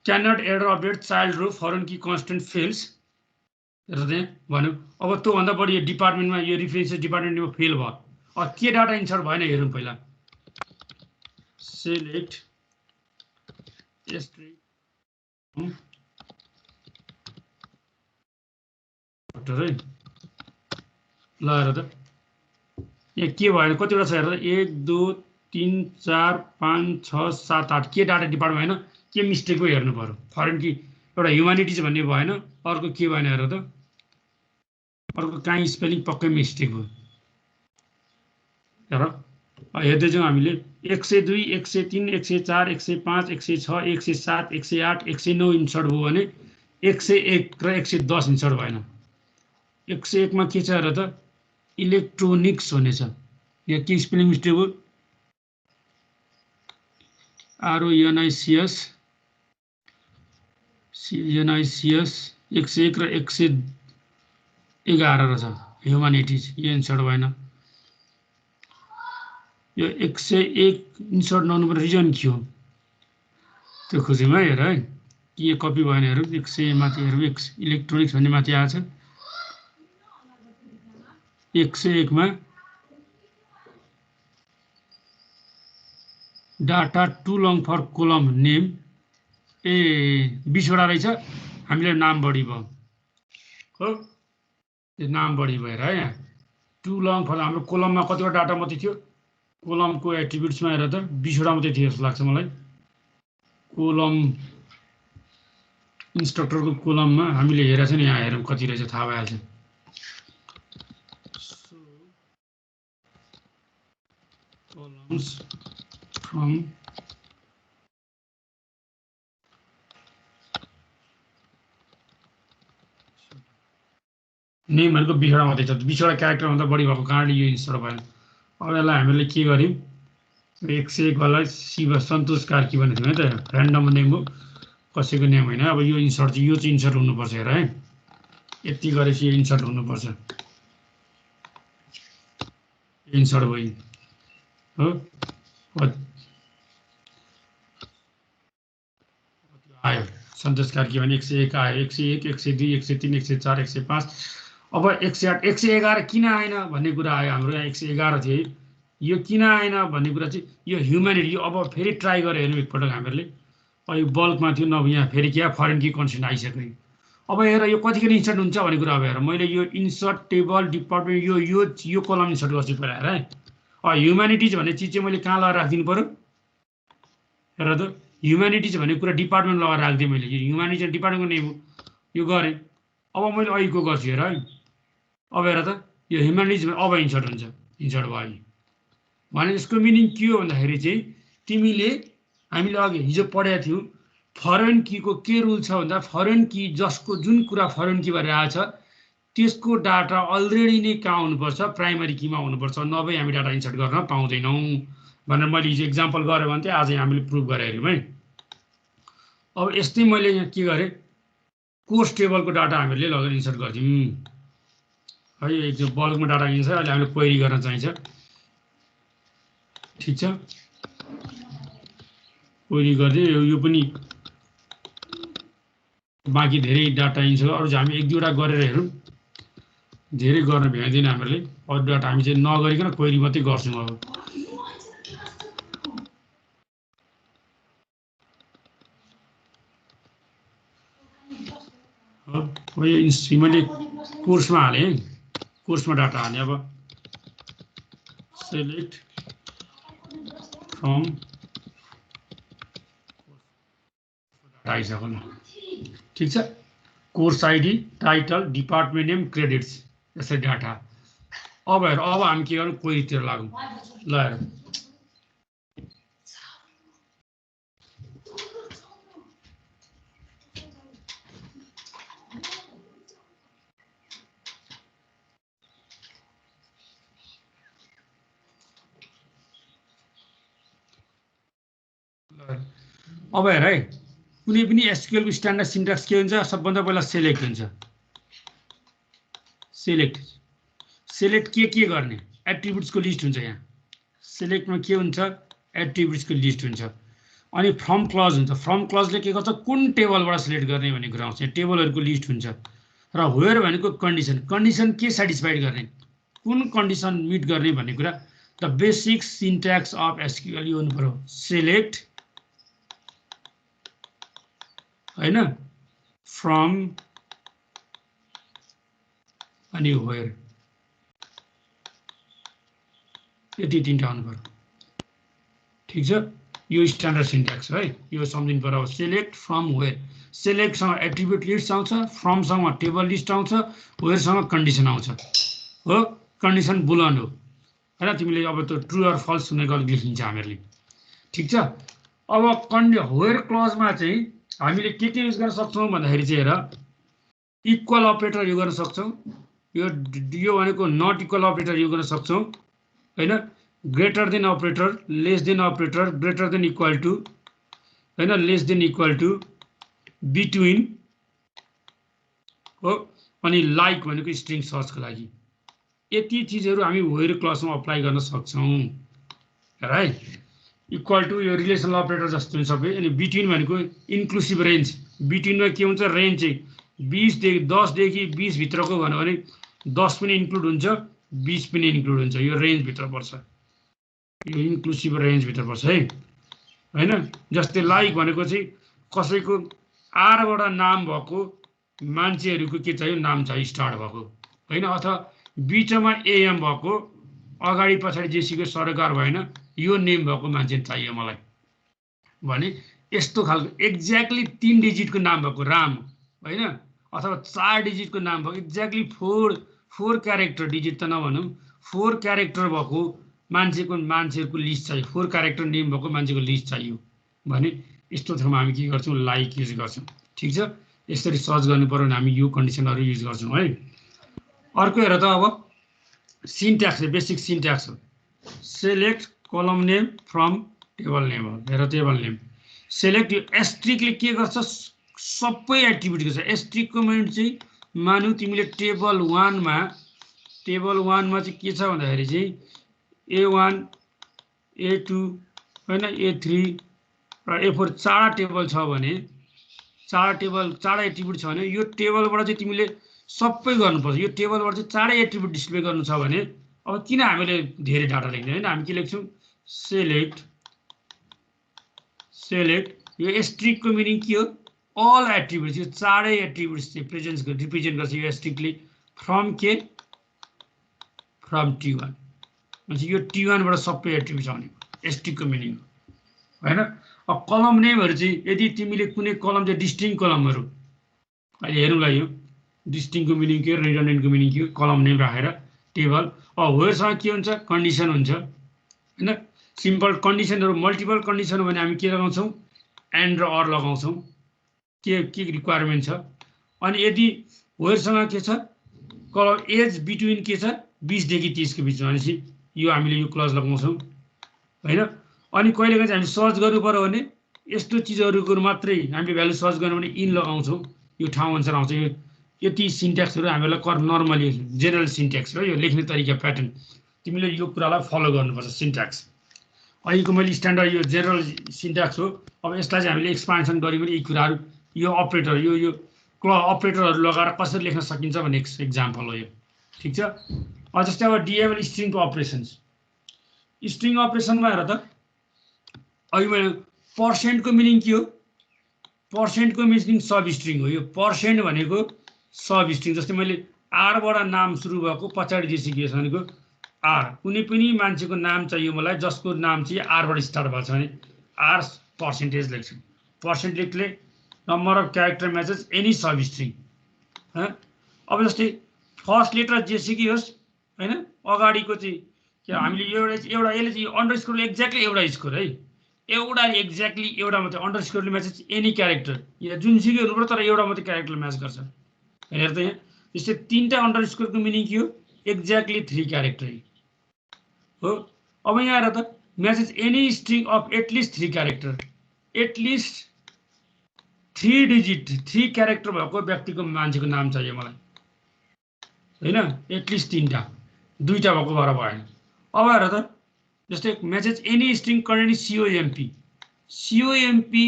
क्यानट एडर अपडेट चाइल्ड रो फरेन की कन्स्टेन्ट फेल्स हेर त्यहाँ भन्यो। अब त्योभन्दा बढी यो डिपार्टमेन्टमा यो रिफरेन्स डिपार्टमेन्टमा फेल भयो। अब के डाटा इन्सर्ट भएन हेरौँ पहिला। सेलेक्ट स्ट्रिङ है, ल हेर त यहाँ के भयो, कतिवटा छ हेर। 1 2 3 4 5 6 7 8 के डाटा डिपार्टमेन्ट होइन, के मिस्टेक हो हेर्नु पर्यो। फरेन कि एउटा ह्युम्यानिटिज भन्ने भएन, अर्को के भएन हेर त। अर्को काहीँ स्पेलिङ पक्कै मिस्टेक हो हेर। हेर्दै जाउँ हामीले। 102 103 104 105 106 107 108 109 इन्सर्ट भयो भने 101 र 110 इन्सर्ट भएन। 101 मा के छ हेर त, इलेक्ट्रोनिक्स हुनेछ। यहाँ के स्पेलिङ मिस्टेक हो, RONICS 101 र 111 रहेछ ह्युम्यानिटिज, यो इन्सर्ट भएन। यो 101 इन्सर्ट नहुनुपर्ने रिजन के हो त्यो खोज्यौँ है हेर है। के कपी भएन हेरौँ। 100 माथि हेरौँ, इलेक्ट्रोनिक्स भन्ने माथि आएको छ। 101 मा data too long for column name 20 वटा रहेछ। हामीले नाम बढी भयो हो, त्यो नाम बढी भएर है। यहाँ टु लङ फर हाम्रो कोलममा कतिवटा डाटा मात्रै थियो, कोलमको एट्रिब्युट्समा हेर त 20 वटा मात्रै थियो जस्तो लाग्छ मलाई। कोलम इन्स्ट्रक्टरको कोलममा हामीले हेरेको छ नि, यहाँ हेरौँ कति रहेछ थाहा भइहाल्छ। columns from नेमहरूको 20 वटा मात्रै छ। 20 वटा क्यारेक्टरभन्दा बढी भएको कारणले यो इन्सर्ट भएन। अब यसलाई हामीले के गर्यौँ, 101 वाला शिव सन्तोष कार्की भनेको थियौँ है त, ऱ्यान्डम नेम हो, कसैको नेम होइन। अब यो इन्सर्ट चाहिँ यो चाहिँ इन्सर्ट हुनुपर्छ हेर है। यति गरेपछि यो इन्सर्ट हुनुपर्छ, इन्सर्ट भयो हो। आयो सन्तोष कार्की भने 101 आयो, 101 102 103 104 105। अब 108 111 किन आएन भन्ने कुरा आयो हाम्रो। यहाँ 111 थियो, यो किन आएन भन्ने कुरा चाहिँ यो ह्युम्यानिटी। यो अब फेरि ट्राई गरेर हेर्नु एकपल्ट हामीहरूले। यो बल्कमा थियो नभए यहाँ फेरि क्या फरेन की कन्सेन्ट आइसक्यो। अब हेर यो कतिखेर इन्सर्ट हुन्छ भन्ने कुरा। अब हेर मैले यो इन्सर्ट टेबल डिपार्टमेन्ट यो कलम इन्सर्ट गर्छु पहिला हेर है। ह्युम्यानिटिज भन्ने चिज चाहिँ मैले कहाँ लगाएर राखिदिनु पर्यो हेर त। ह्युम्यानिटिज भन्ने कुरा डिपार्टमेन्ट लगाएर राखिदिएँ मैले। यो ह्युम्यानिटिज डिपार्टमेन्टको नेम हो, यो गरेँ। अब मैले अहिलेको गर्छु हेर है। अब हेर त यो ह्युम्यानिटिज अब इन्सर्ट हुन्छ, इन्सर्ट भयो भने यसको मिनिङ के हो भन्दाखेरि चाहिँ तिमीले हामीले अघि हिजो पढेका थियौँ फरेन कीको के रुल छ भन्दा फरेन की जसको जुन कुरा फरेन की भएर आएको छ त्यसको डाटा अलरेडी नै कहाँ हुनुपर्छ, प्राइमरी कीमा हुनुपर्छ, नभए हामी डाटा इन्सर्ट गर्न पाउँदैनौँ भनेर मैले हिजो इक्जाम्पल गरेँ भने चाहिँ आज हामीले प्रुभ गरेर हेऱ्यौँ है। अब यस्तै मैले यहाँ के गरेँ, कोर्स टेबलको डाटा हामीले लगेर इन्सर्ट गर्छौँ है। एक बल्कमा डाटा इन्छ, अहिले हामीले क्वेरी गर्न चाहिन्छ। ठिक छ, क्वेरी गर्दै यो पनि बाँकी धेरै डाटा इन्छ। अरू चाहिँ हामी एक दुईवटा गरेर हेरौँ, धेरै गर्न भ्याइँदैन हामीहरूले। अरू डाटा हामी चाहिँ नगरिकन क्वेरी मात्रै गर्छौँ। अब यो मैले कोर्समा हालेँ, कोर्समा डाटा हालेँ। अब सेलेक्ट फ्रम आइसक्यो ल। ठिक छ, course ID, title, department name, credits, यसरी डाटा। अब हेर, अब हामी के गर्छौँ, क्वेरीतिर लागौँ। ल हेर, अब हेर है, कुनै पनि एसक्यूएल को स्ट्यान्डर्ड सिन्ट्याक्स के हुन्छ, सबभन्दा पहिला सेलेक्ट हुन्छ। सेलेक्ट सेलेक्ट के गर्ने, एट्रिब्युट्सको लिस्ट हुन्छ। यहाँ सेलेक्टमा के हुन्छ, एट्रिब्युट्सको लिस्ट हुन्छ। अनि फ्रम क्लज हुन्छ। फ्रम क्लजले के गर्छ, कुन टेबलबाट सिलेक्ट गर्ने भन्ने कुरा आउँछ। टेबलहरूको लिस्ट हुन्छ। र वेयर भनेको कन्डिसन, कन्डिसन के सेटिस्फाइड गर्ने, कुन कन्डिसन मिट गर्ने भन्ने कुरा। The basic syntax of SQL यो हुनु पर्यो, सेलेक्ट हैन, फ्रम अनि वेयर, यति तीनटा हुनु पर्यो। ठिक छ, यो स्ट्यान्डर्ड सिन्ट्याक्स है, यो सम्झिनु पर्यो। सेलेक्ट फ्रम वेयर, सेलेक्टसँग एट्रिब्युट लिस्ट आउँछ, फ्रमसँग टेबल लिस्ट आउँछ, वेयरसँग कन्डिसन आउँछ हो। कन्डिसन बुलन हो हैन। तिमीले अब त्यो ट्रु अर फल्स हुने गरी लेखिन्छ हामीहरूले। ठिक छ, अब वेयर क्लजमा चाहिँ हामीले के युज गर्न सक्छौँ भन्दाखेरि चाहिँ हेर, इक्वल अपरेटर युज गर्न सक्छौँ। यो भनेको नट इक्वल अपरेटर युज गर्न सक्छौँ हैन। Greater than operator, less than operator, greater than equal to हैन, less than equal to, between हो। अनि लाइक भनेको स्ट्रिङ सर्चको लागि। यति चिजहरू हामी वेयर क्लजमा अप्लाई गर्न सक्छौँ हेर है। इक्वल टु यो रिलेसनल अपरेटर जस्तो हुन्छ सबै। अनि बिट्विन भनेको इन्क्लुसिभ रेन्ज, बिट्विनमा के हुन्छ, रेन्ज चाहिँ 10 देखि 20 भित्रको भन्यो भने 10 पनि इन्क्लुड हुन्छ, 20 पनि इन्क्लुड हुन्छ। यो रेन्ज भित्र पर्छ, यो इन्क्लुसिभ रेन्ज भित्र पर्छ है हैन। जस्तै लाइक भनेको चाहिँ कसैको आरबाट नाम भएको मान्छेहरूको के चाहियो, नाम चाहियो स्टार्ट भएको हैन, अथवा बिचमा एएम भएको, अगाडि पछाडि जेसीको सरकार भएन, यो नेम भएको मान्छे चाहियो मलाई भने यस्तो खालको एक्ज्याक्टली 3 डिजिटको नाम भएको राम हैन, अथवा 4 डिजिटको नाम भएको, एक्ज्याक्टली 4 क्यारेक्टर, डिजिट त नभनौँ, 4 क्यारेक्टर भएको मान्छेहरूको लिस्ट चाहियो, 4 क्यारेक्टर नेम भएको मान्छेको लिस्ट चाहियो भने यस्तो ठाउँमा हामी के गर्छौँ, लाइक युज गर्छौँ। ठिक छ, यसरी सर्च गर्नु पर्यो भने हामी यो कन्डिसनहरू युज गर्छौँ है। अर्को हेर त, अब सिन्ट्याक्स, बेसिक सिन्ट्याक्स हो। सेलेक्ट कलम नेम फ्रम टेबल नेम हो। हेर, टेबल नेम सेलेक्ट, यो एस्ट्रिकले के गर्छ, सबै एट्रिब्युट गर्छ। एस्ट्रिकको मिनिट चाहिँ मानौँ तिमीले टेबल 1 मा चाहिँ के छ भन्दाखेरि चाहिँ A1 A2 हैन, A3 र A4 4 टेबल छ भने, 4 एट्रिब्युट छ भने यो टेबलबाट चाहिँ तिमीले सबै गर्नुपर्छ। यो टेबलबाट चाहिँ 4 एट्रिब्युट डिस्प्ले गर्नु छ भने अब किन हामीले धेरै डाटा लेख्दैन हैन, हामी के लेख्छौँ, सेलेक्ट यो एस्ट्रिकको मिनिङ के हो, अल एट्रिब्युट्स, यो 4 एट्रिब्युट्स चाहिँ रिप्रेजेन्ट गर्छ यो एस्ट्रिकले। फ्रम के, फ्रम T1 भनेपछि यो T1 बाट सबै एट्रिब्युट्स आउने एस्ट्रिकको मिनिङ हो हैन। अब कलम नेमहरू चाहिँ यदि तिमीले कुनै कलम चाहिँ डिस्टिङ कलमहरू, अहिले हेरौँला यो डिस्टिङको मिनिङ के हो, रिडन्डेन्टको मिनिङ के हो, कलम नेम राखेर टेबल। अब वेयरसँग के हुन्छ, कन्डिसन हुन्छ हैन। सिम्पल कन्डिसनहरू, मल्टिपल कन्डिसन हो भने हामी के लगाउँछौँ, एन्ड र अर लगाउँछौँ, के रिक्वायरमेन्ट छ। अनि यदि वेयरसँग के छ, कलम एज बिट्विन के छ, 20 देखि 30 को बिचमा भनेपछि यो हामीले यो क्लज लगाउँछौँ हैन। अनि कहिलेकाहीँ चाहिँ हामी सर्च गर्नु पर्यो भने यस्तो चिजहरूको मात्रै हामीले भ्यालु सर्च गर्नु भने इन लगाउँछौँ। यो ठाउँ अनुसार आउँछ। यो यति सिन्ट्याक्सहरू हामीलाई नर्मली जेनरल सिन्ट्याक्स हो, यो लेख्ने तरिका प्याटर्न तिमीले यो कुरालाई फलो गर्नुपर्छ सिन्ट्याक्स। अहिलेको मैले स्ट्यान्डर्ड यो जेनरल सिन्ट्याक्स हो। अब यसलाई चाहिँ हामीले एक्सपान्सन गऱ्यो भने यी कुराहरू यो अपरेटर यो अपरेटरहरू लगाएर कसरी लेख्न सकिन्छ भन्ने एक्जाम्पल हो यो। ठिक छ। जस्तै अब डिएमएल स्ट्रिङको अपरेसन्स, स्ट्रिङ अपरेसनमा हेर त अहिले मैले पर्सेन्टको मिनिङ के हो? पर्सेन्टको मिनिङ सब स्ट्रिङ हो। यो पर्सेन्ट भनेको सब स्ट्रिङ। जस्तै मैले आरबाट नाम सुरु भएको पछाडि दिइसकेको छ भनेको आर, कुनै पनि मान्छेको नाम चाहियो मलाई जसको नाम चाहिँ आरबाट स्टार्ट भएको छ भने आर पर्सेन्टेज लेख्छु। पर्सेन्ट लेख्ने number of character matches any sub string. अब जस्तै फर्स्ट लेटर जेसुकै होस् होइन, अगाडिको चाहिँ के हामीले एउटा यसले चाहिँ अन्डरस्कोरले एक्ज्याक्टली एउटा स्कोर है, एउटा एक्ज्याक्टली एउटा मात्रै अन्डरस्कोरले म्याचेस एनी क्यारेक्टर, या जुनसुकै हुनुपर्छ तर एउटा मात्रै क्यारेक्टर म्याच गर्छ। हेर त यहाँ जस्तै 3टा अन्डरस्कोरको मिनिङ के हो? एक्ज्याक्टली 3 क्यारेक्टर हो। अब यहाँ हेर त matches any string of at least 3 character, at least 3 digit 3 character भएको व्यक्तिको मान्छेको नाम चाहियो मलाई होइन, एटलिस्ट 3टा, 2टा भएको भएर भएन। अब हेर त जस्तै म्याचेस एनी स्ट्रिङ कन्टेनिङ सिओएमपी, सिओएमपी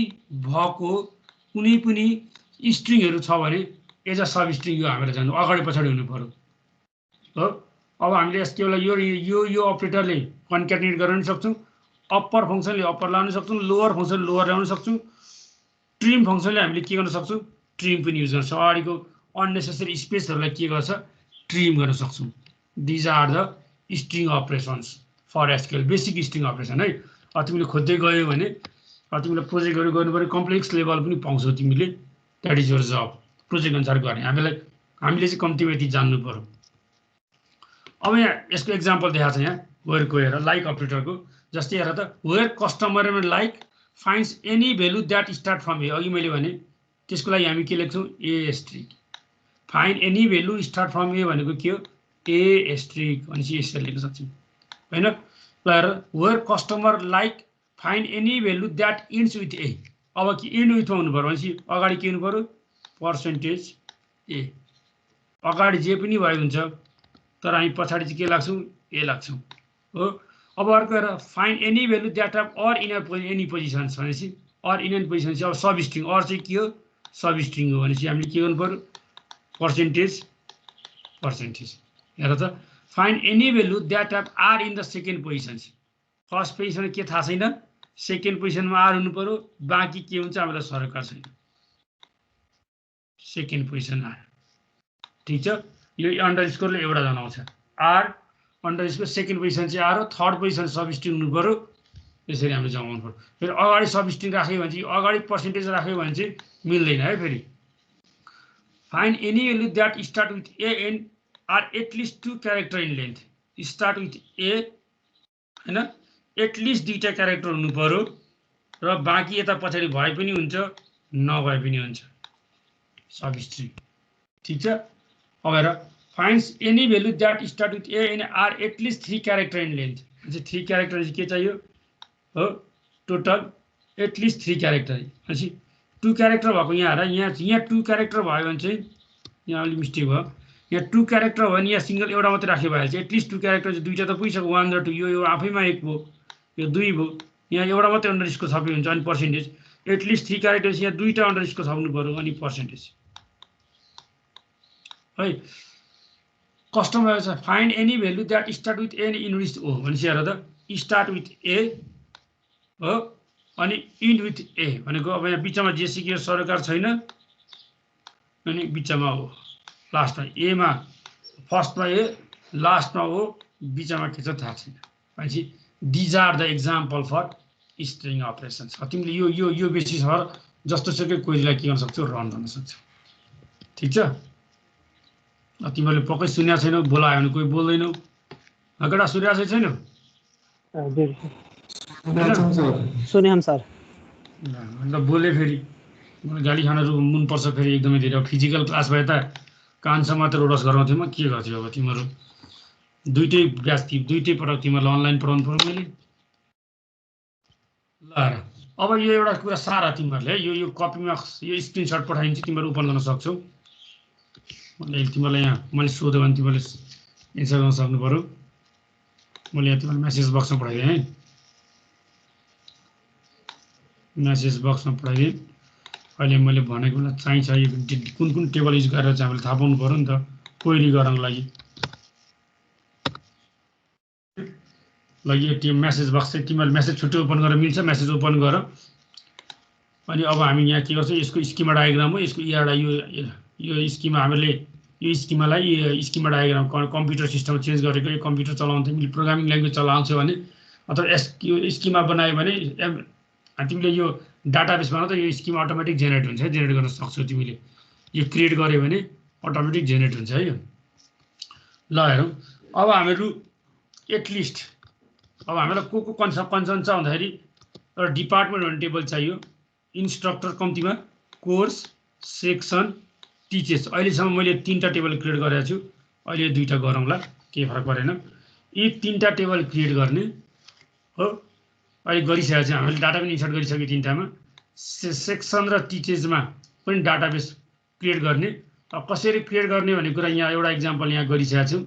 भएको कुनै पनि स्ट्रिङहरू छ भने एज अ सब स्ट्रिङ यो हामीलाई जानु अगाडि पछाडि हुनु पर्यो हो। अब हामीले यसको यो अपरेटरले कन्क्याटिनेट गर्न सक्छौँ, अप्पर फङ्सनले अप्पर ल्याउन सक्छौँ, लोवर फङ्सनले लोवर ल्याउन सक्छौँ, ट्रिम फङ्सनले हामीले के गर्न सक्छौँ? ट्रिम पनि युज गर्न सक्छौँ। अगाडिको अननेसेसरी स्पेसहरूलाई के गर्छ? ट्रिम गर्न सक्छौँ। These are the string operations for SQL, basic string operation है। तिमीले खोज्दै गयो भने तिमीलाई प्रोजेक्टहरू गर्नु पऱ्यो, कम्प्लेक्स लेभल पनि पाउँछौ तिमीले, that is your job. Project अनुसार गर्ने हामीले चाहिँ कम्तीमा यति जान्नु पर्यो। अब यहाँ यसको एक्जाम्पल देखाएको छ यहाँ वेयरको, हेर लाइक अपरेटरको। जस्तै हेर त where customer like finds any value that start from a, अघि मैले भने त्यसको लागि हामी के लेख्छौँ? A string. Find any value start from a भनेको के हो? ए स्ट्रिङ भनेपछि यसरी लेख्न सक्छौँ होइन। ल हेर where customer like find any value that ends with a, अब के इन्ड विथमा हुनु पऱ्यो भनेपछि अगाडि के हुनु पऱ्यो? पर्सेन्टेज ए। अगाडि जे पनि भयो हुन्छ तर हामी पछाडि चाहिँ के लाग्छौँ? ए लाग्छौँ हो। अब अर्को हेर find any value that of r in any positions भनेपछि अर इन एनी पोजिसन चाहिँ अब सब स्ट्रिङ, अर चाहिँ के हो? सब स्ट्रिङ हो भनेपछि हामीले के गर्नु पऱ्यो? पर्सेन्टेज हेर त find any value that of r in the second positions, first position के थाहा छैन, सेकेन्ड पोजिसनमा आर हुनु पऱ्यो, बाँकी के हुन्छ हामीलाई सरकार छैन, सेकेन्ड पोजिसन आर। ठिक छ। यो अन्डरस्कोरले एउटा जनाउँछ आर अन्डरस्कोर, सेकेन्ड पोजिसन चाहिँ आर हो, थर्ड पोजिसन सब स्ट्रिङ हुनु पऱ्यो, यसरी हामीले जमाउनु पऱ्यो। फेरि अगाडि सब स्ट्रिङ राख्यो भने चाहिँ अगाडि पर्सेन्टेज राख्यो भने चाहिँ मिल्दैन है। फेरि find any value that start with a and are at least 2 character in length, start with a होइन, एटलिस्ट 2टा क्यारेक्टर हुनु पऱ्यो र बाँकी यता पछाडि भए पनि हुन्छ नभए पनि हुन्छ, सब स्ट्रिङ। ठिक छ। अब हेर finds any value that start with a and are at least 3 character in length, चाहिँ 3 क्यारेक्टर चाहिँ के चाहियो हो? टोटल एटलिस्ट 3 क्यारेक्टर भनेपछि 2 क्यारेक्टर भएको यहाँ हेर, यहाँ 2 क्यारेक्टर भयो भने चाहिँ यहाँ अलिक मिस्टेक भयो, यहाँ 2 क्यारेक्टर भयो भने यहाँ सिङ्गल एउटा मात्रै राख्यो भए चाहिँ एटलिस्ट 2 क्यारेक्टर चाहिँ 2टा त पुगिसक्यो, 1 र 2, यो आफैमा 1 भयो, यो 2 भयो, यहाँ एउटा मात्रै अन्डरस्कोर थप्यो हुन्छ अनि पर्सेन्टेज, एटलिस्ट 3 क्यारेक्टर चाहिँ यहाँ 2टा अन्डरस्कोर थप्नु पऱ्यो अनि पर्सेन्टेज है। कस्टमर छ find any value that start with A in with O भनेपछि हेर त स्टार्ट विथ ए हो अनि इन्ड विथ ए भनेको अब यहाँ बिचमा जेसुकै सरकार छैन अनि बिचमा हो, लास्टमा एमा फर्स्टमा ए लास्टमा हो, बिचमा के छ थाहा छैन भनेपछि these are the example for string operations. तिमीले यो बेसिसमा जस्तो सुकै क्वेरीलाई के गर्न सक्छौ? रन गर्न सक्छौ। ठिक छ। तिमीहरूले पक्कै सुनेको छैनौ, बोलायो भने कोही बोल्दैनौ, केटा सुनेको छैनौ? सुने हम सर। अन्त बोले फेरि गाली खानाहरू मनपर्छ फेरि एकदमै धेरै। फिजिकल क्लास भए त कानसम्म त रोडस गराउँथ्यो, म के गर्थ्यो? अब तिमीहरू दुइटै ब्याच, दुइटै पटक तिमीहरूलाई अनलाइन पढाउनु पऱ्यो मैले। ल अब यो एउटा कुरा सारा तिमीहरूले यो कपीमा यो स्क्रिनसट पठाइन्छ तिमीहरू ओपन गर्न सक्छौ मैले तिमीहरूलाई यहाँ मैले सोध्यो भने तिमीहरूले एन्सर गर्न सक्नु पर्यो मैले यहाँ तिमीलाई मेसेज बक्समा पठाइदिएँ है मेसेज बक्समा पठाइदिएँ अहिले मैले भनेको बेला चाहिन्छ यो कुन कुन टेबल युज गरेर चाहिँ हामीले थाहा पाउनु पर्यो नि त क्वेरी गर्नको लागि ल यो मेसेज बक्स चाहिँ तिमीहरूले मेसेज छुट्टै ओपन गरेर मिल्छ मेसेज ओपन गर अनि अब हामी यहाँ के गर्छौँ यसको स्किमा डायग्राम हो यसको एउटा यो स्किमा हामीले यो स्किमालाई स्किमा डायग्राम कम्प्युटर सिस्टम चेन्ज गरेको यो कम्प्युटर चलाउन तिमीले प्रोग्रामिङ ल्याङ्ग्वेज चलाउँछौ भने अथवा यो स्किमा बनायो भने तिमीले यो डाटाबेसमा त यो स्किमा अटोमेटिक जेनेरेट हुन्छ जेनेरेट गर्न सक्छौ तिमीले यो क्रिएट गर्यो भने अटोमेटिक जेनेरेट हुन्छ है यो ल हेरौँ अब हामीहरू एटलिस्ट अब हामीलाई को कन्सर्न छ भन्दाखेरि एउटा डिपार्टमेन्ट भन्ने टेबल चाहियो इन्स्ट्रक्टर कम्तीमा कोर्स सेक्सन टिचर्स अहिलेसम्म मैले 3टा टेबल क्रिएट गरेको छु अहिले 2टा गरौँला केही फरक परेन यी 3टा टेबल क्रिएट गर्ने हो अहिले गरिसकेको छ हामीले डाटा पनि इन्सर्ट गरिसक्यो 3टामा सेक्सन र टिचर्समा पनि डाटाबेस क्रिएट गर्ने अब कसरी क्रिएट गर्ने भन्ने कुरा यहाँ एउटा इक्जाम्पल यहाँ गरिसकेको छु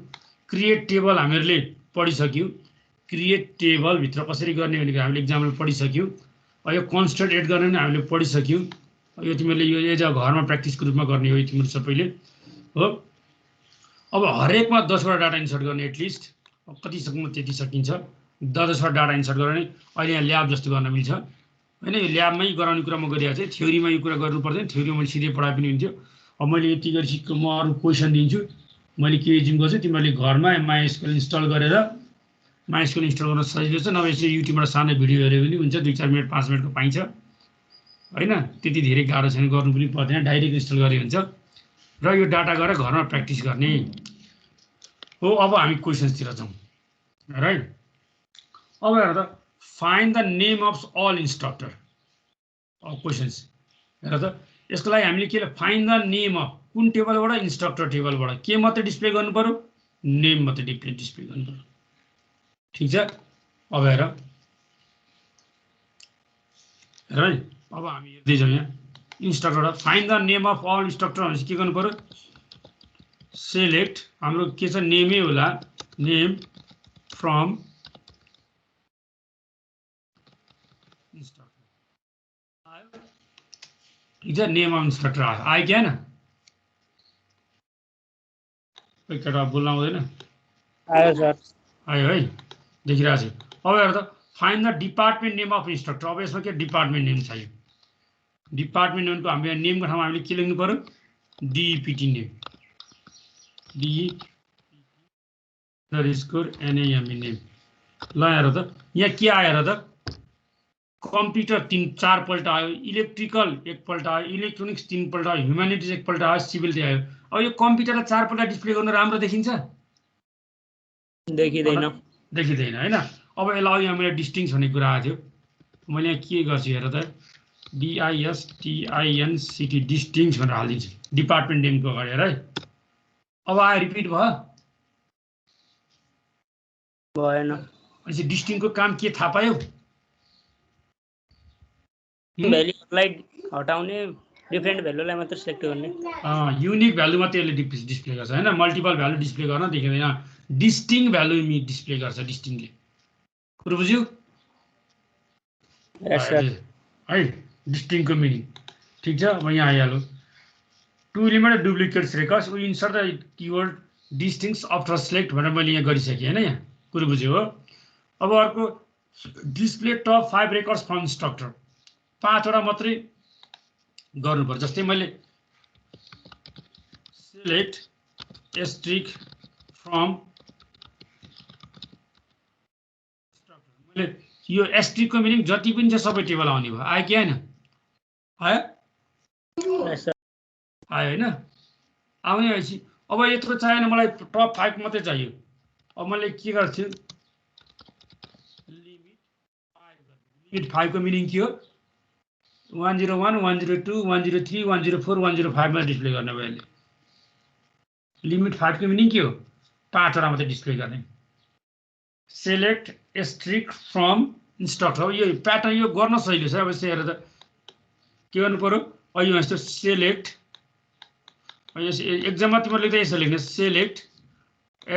क्रिएट टेबल हामीहरूले पढिसक्यौँ क्रिएट टेबल भित्र कसरी गर्ने भनेको हामीले इक्जाम्पल पढिसक्यौँ यो कन्स्टेन्ट एड गर्ने पनि हामीले पढिसक्यौँ यो तिमीहरूले यो एज अ घरमा प्र्याक्टिसको रूपमा गर्ने हो तिमीहरू सबैले हो अब हरेकमा 10वटा डाटा इन्सर्ट गर्ने एटलिस्ट कतिसम्म त्यति सकिन्छ 10वटा डाटा इन्सर्ट गर्ने अहिले यहाँ ल्याब जस्तो गर्न मिल्छ होइन यो ल्याबमै गराउने कुरा म गरिरहेको छु थ्योरीमा यो कुरा गर्नु पर्दैन थ्योरीमा मैले सिधै पढाए पनि हुन्थ्यो अब मैले यति गरिसकेको म अरू क्वेसन दिन्छु मैले के जिम गर्छु तिमीहरूले घरमा माइएसक्युएल इन्स्टल गरेर माइएसक्युएल इन्स्टल गर्न सजिलो छ नभए यसो युट्युबबाट सानो भिडियो हेऱ्यो भने हुन्छ 2-4 मिनट 5 मिनटको पाइन्छ होइन त्यति धेरै गाह्रो छैन गर्नु पनि पर्दैन डाइरेक्ट इन्स्टल गरे हुन्छ र यो डाटा गएर घरमा प्र्याक्टिस गर्ने हो अब हामी क्वेसन्सतिर जाउँ राइट अब हेर त find the name of all instructor अब क्वेसन्स हेर त यसको लागि हामीले के फाइन्ड द नेम अफ कुन टेबलबाट इन्स्ट्रक्टर टेबलबाट के मात्रै डिस्प्ले गर्नु पर्यो नेम मात्रै डिस्प्ले गर्नु पर्यो ठीक छ अब हेर है अब हामी हेर्दै जाउँ यहाँ instructor find the name of all instructor भनेपछि के गर्नु पर्यो सेलेक्ट हाम्रो के छ नेमै होला नेम फ्रम इन्स्ट्रक्टर आयो ठिक छ नेम अफ इन्स्ट्रक्टर आयो कि होइन कोही केटा बोल्न आउँदैन आयो सर आयो है देखिरहेको छु अब हेर त find the department name of instructor अब यसमा के डिपार्टमेन्ट नेम चाहियो डिपार्टमेन्ट नेमको हाम्रो नेमको ठाउँमा हामीले के लेख्नु पर्यो डिपिटी नेम NAME नेम ल हेर त यहाँ के आयो हेर त कम्प्युटर 3-4 पल्ट आयो इलेक्ट्रिकल एकपल्ट आयो इलेक्ट्रोनिक्स 3 पल्ट आयो ह्युम्यानिटिज एकपल्ट आयो सिभिल चाहिँ आयो अब यो कम्प्युटरलाई 4 पल्ट डिस्प्ले गर्नु राम्रो देखिन्छ देखिँदैन होइन अब यसलाई अघि मैले डिस्टिङ्स भन्ने कुरा आएको थियो मैले यहाँ के गर्छु हेर त DISTINCT डिस्टिङ्स भनेर हालिदिन्छु डिपार्टमेन्ट नेमको अगाडि हेर है अब आयो रिपिट भयो भएन अनि डिस्टिङको काम के थाहा पायो भ्यालुलाई हटाउने डिफरेन्ट भ्यालुलाई मात्र सिलेक्ट गर्ने युनिक भ्यालु मात्रै यसले डिस्प्ले गर्छ होइन मल्टिपल भ्यालु डिस्प्ले गर्न देखिँदैन डिस्टिङ भ्यालु डिस्प्ले गर्छ डिस्टिङले कुरो बुझ्यौ है डिस्टिङको मिनिङ ठिक छ अब यहाँ आइहाल्यो to eliminate duplicates records we insert the keyword distinct after select भनेर मैले यहाँ गरिसकेँ होइन यहाँ कुरो बुझ्यो हो अब अर्को display top 5 records from instructor 5वटा मात्रै गर्नुपर्छ जस्तै मैले सेलेक्ट एस्ट्रिक फ्रम मैले यो एस्ट्रिकको मिनिङ जति पनि छ सबै टेबल आउने भयो आयो कि होइन आयो आयो होइन आउने भएपछि अब यत्रो चाहिएन मलाई टप 5 मात्रै चाहियो अब मैले के गर्छु लिमिट 5 को मिनिङ के हो 101 102 103 104 105 मा डिस्प्ले गर्ने भयो अहिले लिमिट 5 को मिनिङ के हो 5वटा मात्रै डिस्प्ले गर्ने सेलेक्ट एस्ट्रिक फ्रम इन्स्ट्रक्टर हो। यो प्याटर्न यो गर्न सजिलो छ। अब यस्तो हेरेर त के गर्नु पर्यो, यो यस्तो सेलेक्ट, एक्जाममा तिमीहरूले त यसो लेख्ने सेलेक्ट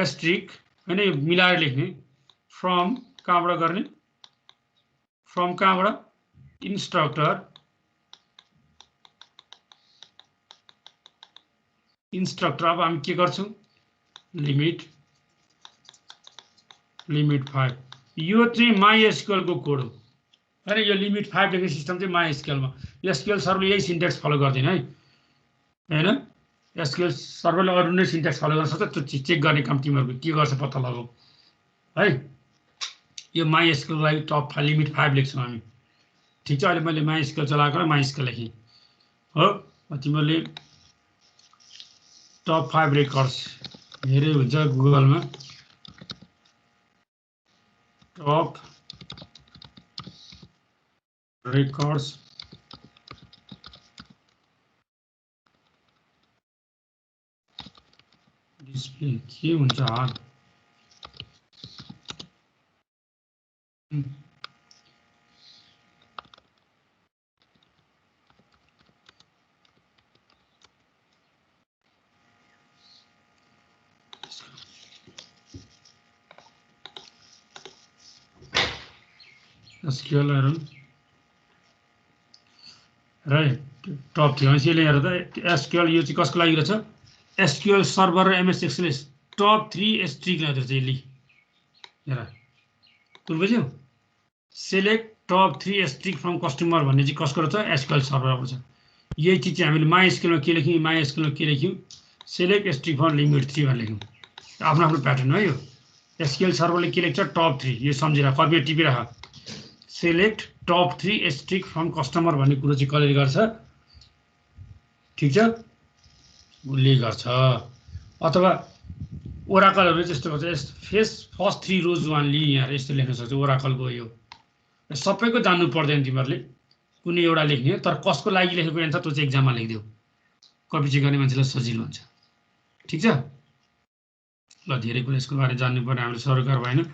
एस्ट्रिक होइन, यो मिलाएर लेख्ने फ्रम कहाँबाट गर्ने, फ्रम कहाँबाट इन्स्ट्रक्टर, इन्स्ट्रक्टर। अब हामी के गर्छौँ, लिमिट 5। यो चाहिँ MySQL को कोड हो हैन। यो लिमिट 5 लेख्ने सिस्टम चाहिँ MySQL मा, SQL सर्भरले यही सिन्ट्याक्स फलो गर्दैन है हैन। SQL सर्भरले अरु नै सिन्ट्याक्स फलो गर्न सक्छ, त्यो चेक गर्ने काम तिमीहरुको के गर्छ पत्ता लगाऊ है। यो MySQL को लागि टप लिमिट 5 लेख्छौँ हामी, ठीक छ। अहिले मैले MySQL चलाएको र MySQL लेखेँ हो। तिमीहरूले टप 5 रेकर्ड्स हेरे हुन्छ गुगलमा, टप रेकर्ड्स डिस्प्ले के हुन्छ हाल। SQL राइट टप थियो यसले हेर त SQL यो चाहिँ कसको लागि रहेछ, SQL सर्भर र MS Excel टप 3 स्ट्रिक रहेछ यसले हेर कुन बुझ्यौ। Select top 3 strict from customer भन्ने चाहिँ कसको रहेछ, SQL सर्भरको छ। यही चीज चाहिँ हामीले MySQL मा के लेख्यौँ, MySQL मा के लेख्यौँ, सेलेक्ट स्ट्रिक फ्रम लिमिट 3 भनेर लेख्यौँ। आफ्नो आफ्नो प्याटर्न हो यो। SQL सर्भरले के लेख्छ, टप 3, यो सम्झेर कपी टिपिराख। Select top 3 strict from customer भन्ने कुरो चाहिँ कसले गर्छ, ठीक छ, उसले गर्छ। अथवा ओराकलहरुले त्यस्तो गर्छ, फर्स्ट 3 रोज वान लि यहाँ यस्तो लेख्न सक्छ ओराकलको। यो सबैको जान्नु पर्दैन, तिमीहरूले कुनै एउटा लेख्ने, तर कसको लागि लेखेको एन्सर त्यो चाहिँ एक्जाममा लेखिदेऊ, कपी चाहिँ गर्ने मान्छेलाई सजिलो हुन्छ, ठीक छ। ल धेरै कुरा यसको बारे जान्नु पर्ने हामीले सरकार भएन।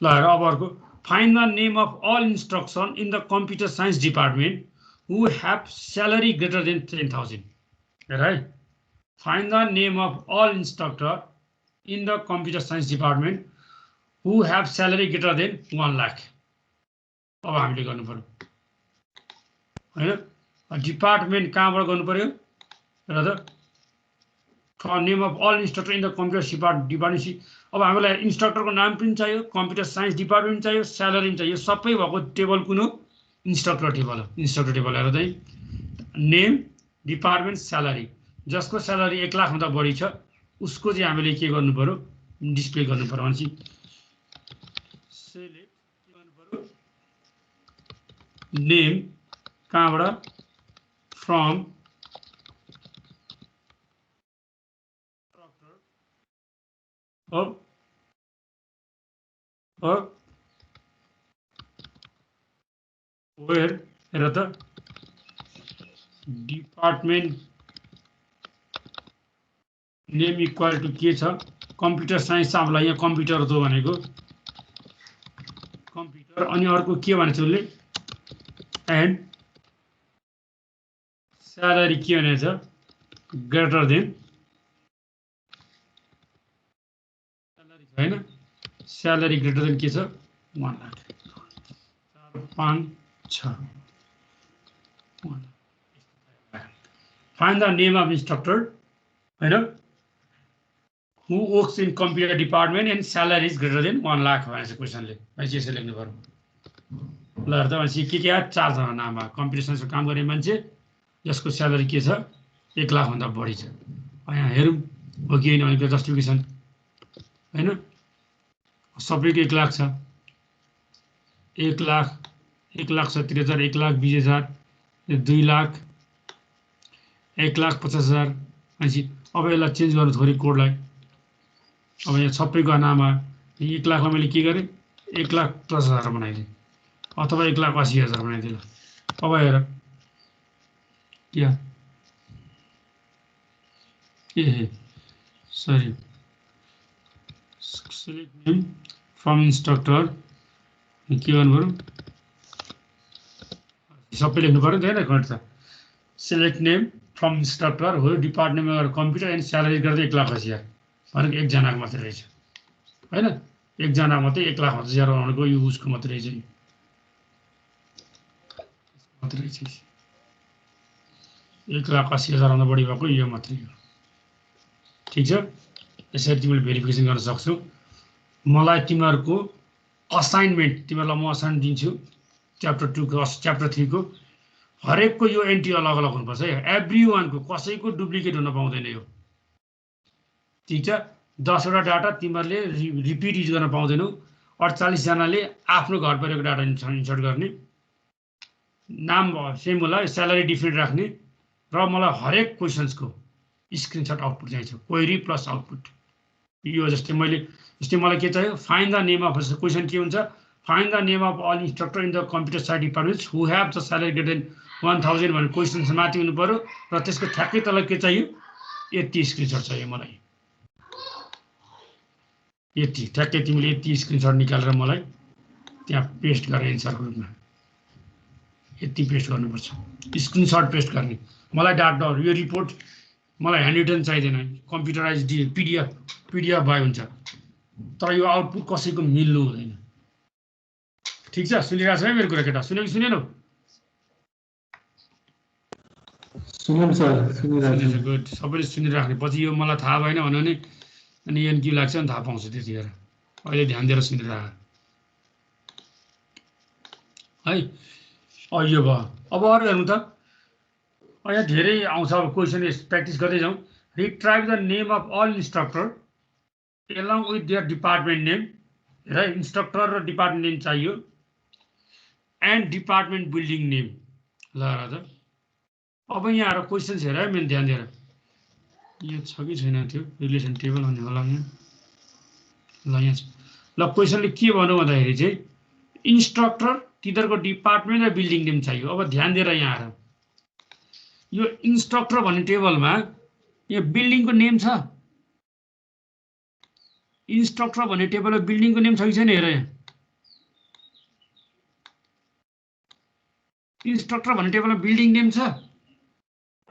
ल हेर अब अर्को, find the name of all instruction in the computer science department who have salary greater than 10,000. Right? Find the name of all instructor in the computer science department who have salary greater than 1 lakh. अब हामीले गर्नु पर्यो हैन। Department कहाँबाट गर्नु पर्यो र त name of all instructor in the computer department. अब हामीलाई इन्स्ट्रक्टरको नाम पनि चाहियो, कम्प्युटर साइन्स डिपार्टमेन्ट चाहियो, स्यालेरी पनि चाहियो। सबै भएको टेबल कुन हो, इन्स्ट्रक्टर टेबल हो। इन्स्ट्रक्टर टेबल हेर चाहिँ नेम, डिपार्टमेन्ट, स्यालेरी। जसको स्यालेरी 1 लाख भन्दा बढी छ उसको चाहिँ हामीले के गर्नु पर्यो, डिस्प्ले गर्नु पर्यो भनेपछि सेलेक्ट के गर्नु पर्यो, नेम कहाँबाट, फ्रम अब वेयर हेर त डिपार्टमेन्ट नेम इक्वल टु के छ, कम्प्युटर साइन्स हामीलाई यहाँ कम्प्युटर हो भनेको कम्प्युटर। अनि अर्को के भनेछ उसले, एन्ड स्यालेरी के भनेछ, ग्रेटर देन, हैन स्यालेरी ग्रेटर देन के छ, 1 lakh. 4 5 6 find the name of instructor हैन who works in computer department and salary is greater than 1 lakh भनेछ क्वेसनले। मान्छे यसो लेख्नु पर्यो। ल हेर त मान्छे के 4जना नाम भयो, कम्प्युटर साइन्सको काम गर्ने मान्छे जसको स्यालेरी के छ, 1 लाख भन्दा बढी छ। यहाँ हेरौँ हो कि होइन भनेको जस्टिफिकेसन हैन। सबैको 1 लाख छ, 1 लाख 1,70,000, 1,20,000, 2 लाख, 1,50,000। भनेपछि अब यसलाई चेन्ज गर्नु थोरै कोडलाई। अब यहाँ सबैको नाम आयो, 1 लाखलाई मैले के गरेँ, 1,10,000 बनाइदिएँ अथवा 1,80,000 बनाइदिएँ। अब हेर क्या ए sorry, select name from instructor के गर्नु पर्यो सबै लेख्नु पर्यो नि त हैन खर्च सेलेक्ट नेम फ्रम इन्स्ट्रक्टर हो डिपार्टमेन्टमा गएर कम्प्युटर एन्ड स्यालेरी गर्दै 1,80,000 भनेको एकजनाको मात्रै रहेछ हैन एकजना मात्रै 1,80,000 भनेको यो उसको मात्रै रहेछ नि मात्रै रहेछ 1,80,000 भन्दा बढी भएको यो मात्रै हो ठीक छ यसरी तिमीले भेरिफिकेसन गर्न सक्छौ मलाई तिमीहरूको असाइनमेन्ट तिमीहरूलाई म असाइनमेन्ट दिन्छु च्याप्टर 2 को च्याप्टर 3 को हरेकको यो एन्ट्री अलग अलग हुनुपर्छ है एभ्रीवानको कसैको डुप्लिकेट हुन पाउँदैन यो ठीक छ 10 वटा डाटा तिमीहरूले रिपिट युज गर्न पाउँदैनौ 48 जनाले आफ्नो घर परेको डाटा इन्सर्ट गर्ने नाम सेम होला स्यालेरी डिफरेन्ट राख्ने र मलाई हरेक क्वेशन्सको स्क्रिनशट आउटपुट चाहिन्छ क्वेरी प्लस आउटपुट यो जस्तै मलाई के चाहियो find the name of question के हुन्छ find the name of all instructor in the computer science departments who have the salary greater than 1000 भन्ने क्वेशन्स माथि हुनु पर्यो र त्यसको ठ्याक्कै तल के चाहियो यति स्क्रिनशट चाहियो मलाई यति ठ्याक्कै तिमीले यति स्क्रिनशट निकालेर मलाई त्यहाँ पेस्ट गरेर एन्सरको रूपमा यति पेस्ट गर्नुपर्छ स्क्रिनशट पेस्ट गर्ने मलाई डाटा यो रिपोर्ट मलाई ह्यान्ड रिटन चाहिँदैन कम्प्युटराइज पिडिएफ भए हुन्छ तर यो आउटपुट कसैको मिल्नु हुँदैन ठीक छ सुनिरहेको छ है मेरो कुरा केटा सुनेको सुनेनौ गुड सबैले सुनिराख्ने पछि यो मलाई थाहा भएन भन्यो भने अनि एन के लाग्छ नि थाहा पाउँछ त्यतिखेर अहिले ध्यान दिएर सुनिराख है यो भयो अब अरू हेर्नु त यहाँ धेरै आउँछ अब क्वेसन प्र्याक्टिस गर्दै जाउँ retrieve the name of all instructor along with their department name र इन्स्ट्रक्टर र डिपार्टमेन्ट नेम चाहियो एन्ड डिपार्टमेन्ट बिल्डिङ नेम ल र त अब यहाँ आएर क्वेसन्स हेर है मैले ध्यान दिएर यो छ कि छैन त्यो रिलेसन टेबल भन्ने होला यहाँ ल यहाँ ल क्वेसनले के भन्नु भन्दाखेरि चाहिँ इन्स्ट्रक्टर तिनीहरूको डिपार्टमेन्ट र बिल्डिङ नेम चाहियो अब ध्यान दिएर यहाँ आएर यो इन्स्ट्रक्टर भन्ने टेबलमा यो बिल्डिङको नेम छ इन्स्ट्रक्टर भन्ने टेबलमा बिल्डिङको नेम छ कि छैन हेर यहाँ इन्स्ट्रक्टर भन्ने टेबलमा बिल्डिङ नेम छ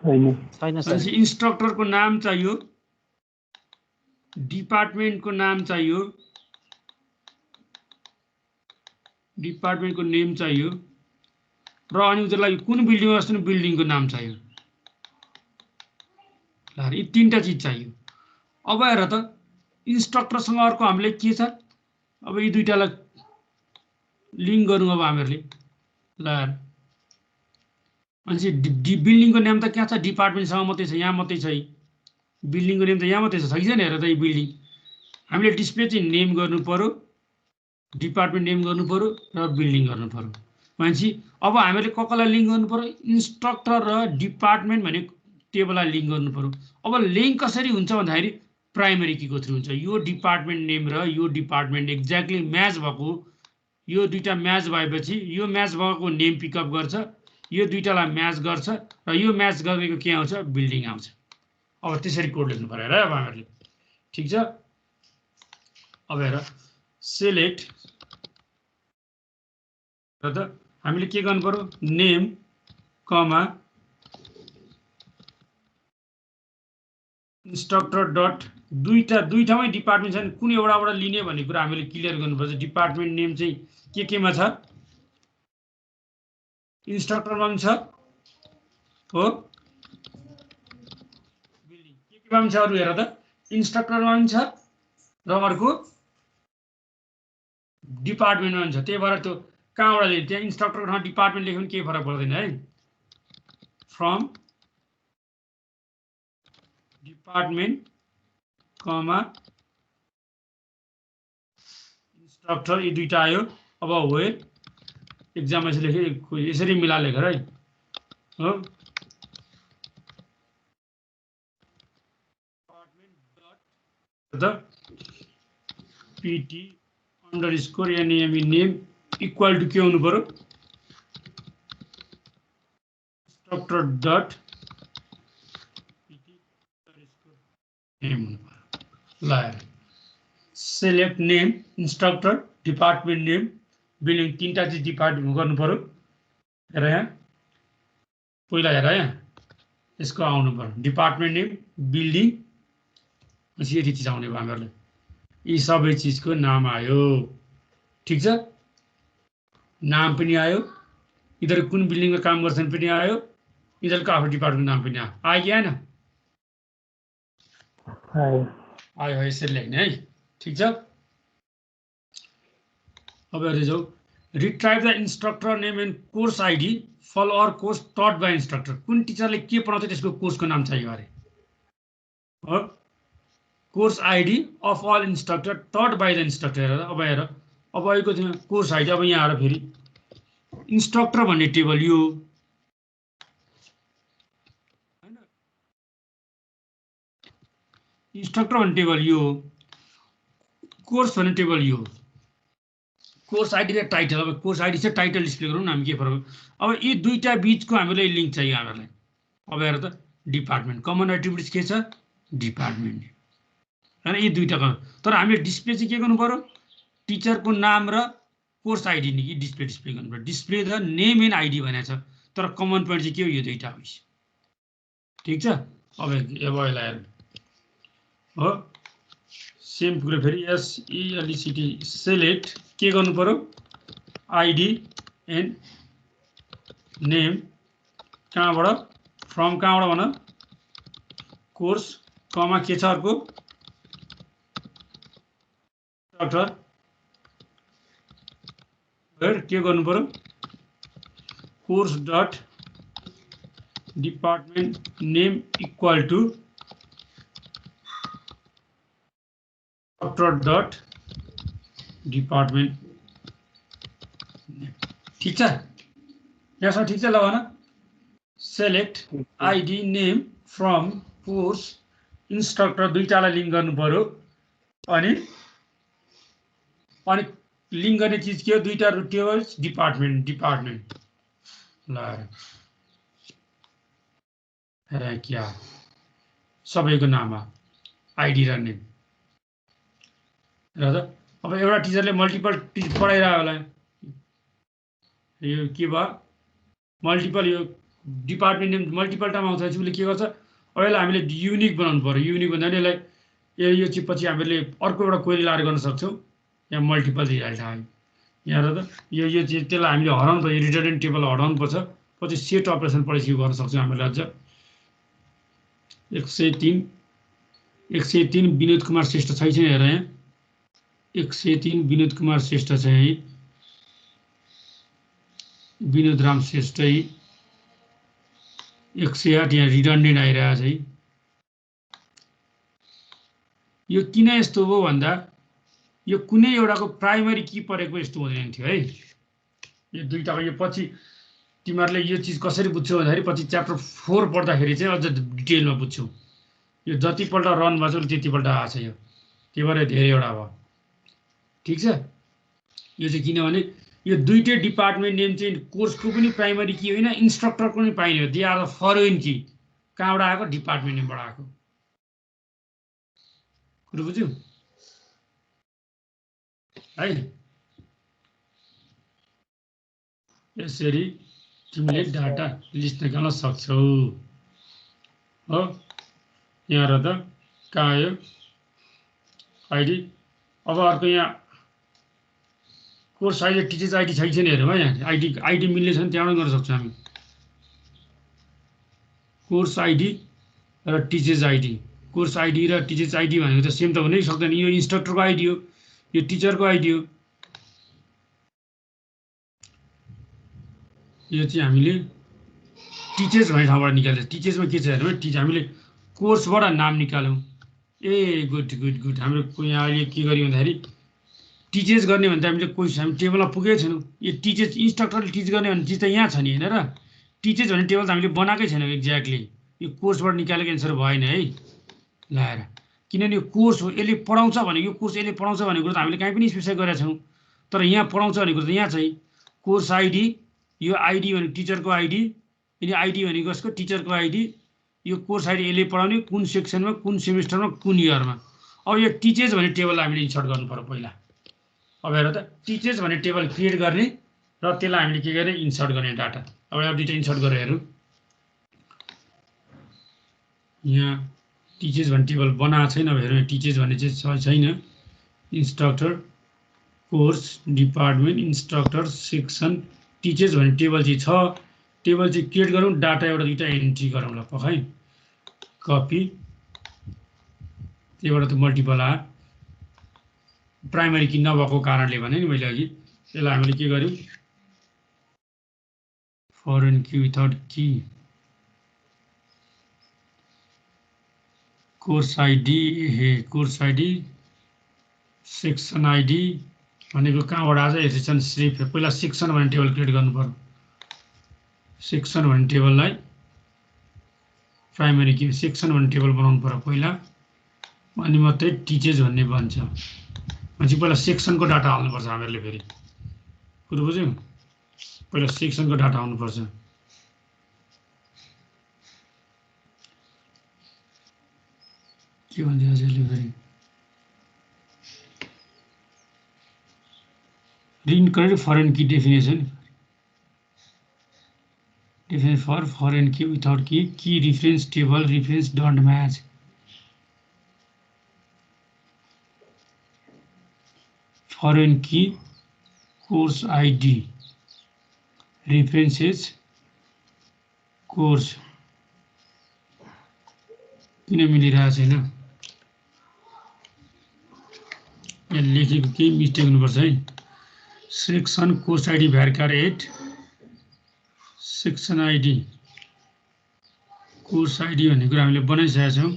छैन इन्स्ट्रक्टरको नाम चाहियो डिपार्टमेन्टको नाम चाहियो डिपार्टमेन्टको नेम चाहियो र अनि उनीहरूलाई कुन बिल्डिङमा बस्नु बिल्डिङको नाम चाहियो ल यी तीनटा चिज चाहियो अब हेर त इन्स्ट्रक्टरसँग अर्को हामीले के छ अब यी दुईटालाई लिङ्क गरौँ अब हामीहरूले ल अनि बिल्डिङको नाम त कहाँ छ डिपार्टमेन्टसँग मात्रै छ यहाँ मात्रै छ बिल्डिङको नेम त यहाँ मात्रै छ कि छैन हेर त यो बिल्डिङ हामीले डिस्प्ले चाहिँ नेम गर्नु पर्यो डिपार्टमेन्ट नेम गर्नु पर्यो र बिल्डिङ गर्नु पर्यो भनेपछि अब हामीले कसलाई लिङ्क गर्नु पर्यो इन्स्ट्रक्टर र डिपार्टमेन्ट भन्ने टेबललाई लिङ्क गर्नु पर्यो अब लिङ्क कसरी हुन्छ भन्दाखेरि प्राइमेरी कीको थ्रु हुन्छ यो डिपार्टमेन्ट नेम र यो डिपार्टमेन्ट एक्ज्याक्टली म्याच भएको यो दुईटा म्याच भएपछि यो म्याच भएको नेम पिकअप गर्छ यो दुईटालाई म्याच गर्छ र यो म्याच गरेको के आउँछ बिल्डिङ आउँछ अब त्यसरी कोड लेख्नु पर्यो र अब हामीहरूले ठिक छ अब हेर सेलेक्ट र त हामीले के गर्नु पर्यो नेम कमा इन्स्ट्रक्टर डट दुईटामै डिपार्टमेन्ट छ कुन एउटाबाट लिने भन्ने कुरा हामीले क्लियर गर्नुपर्छ डिपार्टमेन्ट नेम चाहिँ केमा छ इन्स्ट्रक्टरमा पनि छ हो बिल्डिङ केमा पनि छ अरू हेर त इन्स्ट्रक्टरमा पनि छ र अर्को डिपार्टमेन्टमा पनि छ त्यही भएर त्यो कहाँबाट लिने त्यहाँ इन्स्ट्रक्टरको ठाउँमा डिपार्टमेन्ट लेख्यो भने केही फरक पर्दैन है फ्रम डिपार्टमेन्ट कमा इन्स्ट्रक्टर यी दुईटा आयो अब वेयर एक्जाममा यसरी लेख्यो यसरी मिला लेखेर है हो pt underscore name name equal to के हुनु पर्यो इन्स्ट्रक्टर डट नेम हुनु पर्यो ल select name instructor department name building तीनटा चाहिँ डिपार्टमेन्ट गर्नु पर्यो हेर यहाँ पहिला हेर यहाँ यसको आउनु पर्यो डिपार्टमेन्ट नेम बिल्डिङ पछि यति चिज आउने भयो हामीहरूले यी सबै चिजको नाम आयो ठिक छ नाम पनि आयो यिनीहरू कुन बिल्डिङमा काम गर्छन् पनि आयो यिनीहरूको आफ्नो डिपार्टमेन्ट नाम पनि आयो कि आएन आयो यसरी लेख्ने है ठिक छ अब हेर्दै जाऊ retrieve the instructor name and course ID फल अर कोर्स टट बाई इन्स्ट्रक्टर कुन टिचरले के पढाउँछ त्यसको कोर्सको नाम चाहियो अरे हो course ID of all instructor taught by the instructor हेर अब आएको थियो कोर्स आइडी अब यहाँ आएर फेरि इन्स्ट्रक्टर भन्ने टेबल यो इन्स्ट्रक्टर भन्ने टेबल यो कोर्स भन्ने टेबल यो कोर्स आइडी र टाइटल अब कोर्स आइडी चाहिँ टाइटल डिस्प्ले गरौँ न हामी के फरक अब यी दुईटा बीचको हामीलाई लिङ्क चाहियो हामीलाई अब हेर त डिपार्टमेन्ट कमन एट्रिब्युट्स के छ डिपार्टमेन्ट हैन यी दुईटा तर हामीले डिस्प्ले चाहिँ के गर्नु पर्यो टिचरको नाम र कोर्स आइडी नि कि डिस्प्ले गर्नु पर्यो display the name and ID भनेको छ तर कमन पोइन्ट चाहिँ के हो यो दुईटा हो ठिक छ अब यसलाई हेर्नु हो सेम कुरा फेरि एसइएलइसिटी सेलेक्ट के गर्नु पर्यो आइडी एन्ड नेम कहाँबाट फ्रम कहाँबाट भन कोर्स कमा के छ अर्को इन्स्ट्रक्टर के गर्नु पर्यो course dot department name equal to instructor dot department ठिक छ यहाँसम्म ठिक छ ल भन select ID name from course instructor दुईटालाई लिङ्क गर्नु पर्यो अनि लिङ्क गर्ने चिज के हो दुईटा टेबल्स डिपार्टमेन्ट ल हेर क्या सबैको नाम आइडी र नेम र अब एउटा टिचरले मल्टिपल पढाइरह्यो होला यो के भयो मल्टिपल यो डिपार्टमेन्ट नेम मल्टिपल टाइम आउँछ उसले के गर्छ अब यसलाई हामीले युनिक बनाउनु पर्यो युनिक भन्दा पनि यसलाई यो चाहिँ पछि हामीले अर्को एउटा क्वेरी लाएर गर्न सक्छौँ यहाँ मल्टिपल दिइहाल्छ हामी यहाँ र त यो चाहिँ त्यसलाई हामीले हराउनु पर्छ रिडन्डेन्ट टेबल हटाउनु पर्छ पछि सेट अपरेसन पढेपछि गर्न सक्छौँ हामीले अझ 103 विनोद कुमार श्रेष्ठ छैन हेर यहाँ 103 विनोद कुमार श्रेष्ठ छ है विनोद राम श्रेष्ठ 108 यहाँ रिडन्डेन्ट आइरहेको छ है यो किन यस्तो हो भन्दा यो कुनै एउटाको प्राइमरी की परेको यस्तो हुँदैन थियो है यो दुईटाको यो पछि तिमीहरूले यो चिज कसरी बुझ्छौ भन्दाखेरि पछि च्याप्टर 4 पढ्दाखेरि चाहिँ अझ डिटेलमा बुझ्छौ यो जतिपल्ट रन भएको छ त्यतिपल्ट आएको छ यो त्यही भएर धेरैवटा भयो ठिक छ यो चाहिँ किनभने यो दुईटै डिपार्टमेन्ट नेम चाहिँ कोर्सको पनि प्राइमरी की होइन इन्स्ट्रक्टरको पनि पाइने हो दे आर द फरेन की कहाँबाट आएको डिपार्टमेन्ट नेमबाट आएको कुरो बुझ्यौ है यसरी तिमीले डाटा लिस्ट निकाल्न सक्छौ हो यहाँ र त कहाँ आयो आइडी अब अर्को यहाँ कोर्स आइडी टिचर्स आइडी छैन हेरौँ है यहाँ आइडी मिल्ने छ भने त्यहाँबाट गर्न सक्छौँ हामी कोर्स आइडी र टिचर्स आइडी कोर्स आइडी र टिचर्स आइडी भनेको त सेम त हुनै सक्दैन यो इन्स्ट्रक्टरको आइडी हो यो टिचरको आइडी हो यो चाहिँ हामीले टिचर्स भन्ने ठाउँबाट निकाल्छ टिचर्समा के छ हेर्नु हामीले कोर्सबाट नाम निकाल्यौँ ए गुड हाम्रो यहाँ अहिले के गर्यो भन्दाखेरि टिचर्स गर्ने भने त हामीले कोही हामी टेबलमा पुगेकै छैनौँ यो टिचर्स इन्स्ट्रक्टरले टिच गर्ने भन्ने चिज त यहाँ छ नि होइन र टिचर्स भन्ने टेबल त हामीले बनाएकै छैनौँ एक्ज्याक्टली यो कोर्सबाट निकालेको एन्सर भएन है लाएर किनभने यो कोर्स हो यसले पढाउँछ भनेको यो कोर्स यसले पढाउँछ भनेको कुरो त हामीले कहीँ पनि स्पेसिफाई गरेका छौँ तर यहाँ पढाउँछ भनेको कुरो त यहाँ चाहिँ कोर्स आइडी यो आइडी भनेको टिचरको आइडी यदि आइडी भनेको कसको टिचरको आइडी यो कोर्स आइडी यसले पढाउने कुन सेक्सनमा कुन सेमिस्टरमा कुन इयरमा अब यो टिचर्स भन्ने टेबललाई हामीले इन्सर्ट गर्नु पर्यो पहिला अब हेर त टिचर्स भन्ने टेबल क्रिएट गर्ने र त्यसलाई हामीले के गर्ने इन्सर्ट गर्ने डाटा अब एउटा दुईटा इन्सर्ट गरेर हेरौँ यहाँ टिचर्स भन्ने टेबल बनाएको छैन अब हेरौँ टिचर्स भन्ने चाहिँ छैन instructor course department instructor section teachers भन्ने टेबल चाहिँ छ टेबल चाहिँ क्रिएट गरौँ डाटा एउटा दुईटा एन्ट्री गरौँ ल पखाइ कपी त्यहीबाट त मल्टिपल आयो प्राइमरी की नभएको कारणले भने नि मैले अघि यसलाई हामीले के गर्यौँ foreign key without key course ID course ID section ID भनेको कहाँबाट आएछ सेक्सन सिर्फ पहिला सेक्सन भन्ने टेबल क्रिएट गर्नु पर्यो सेक्सन भन्ने टेबललाई प्राइमरी की सेक्सन भन्ने टेबल बनाउनु पर्यो पहिला अनि मात्रै टिचर्स भन्ने बन्छ अनि पहिला सेक्सनको डाटा हाल्नुपर्छ हामीहरूले फेरि कुरो बुझ्यौ पहिला सेक्सनको डाटा आउनुपर्छ के भन्छ यसले फेरि reincorrect foreign key definition for foreign key without key reference table reference don't match foreign key course id references course किन मिलिरहेको छैन यहाँ लेखेको केही मिस्टेक हुनुपर्छ है section course ID varchar 8 section ID course ID भन्ने कुरा हामीले बनाइसकेका छौँ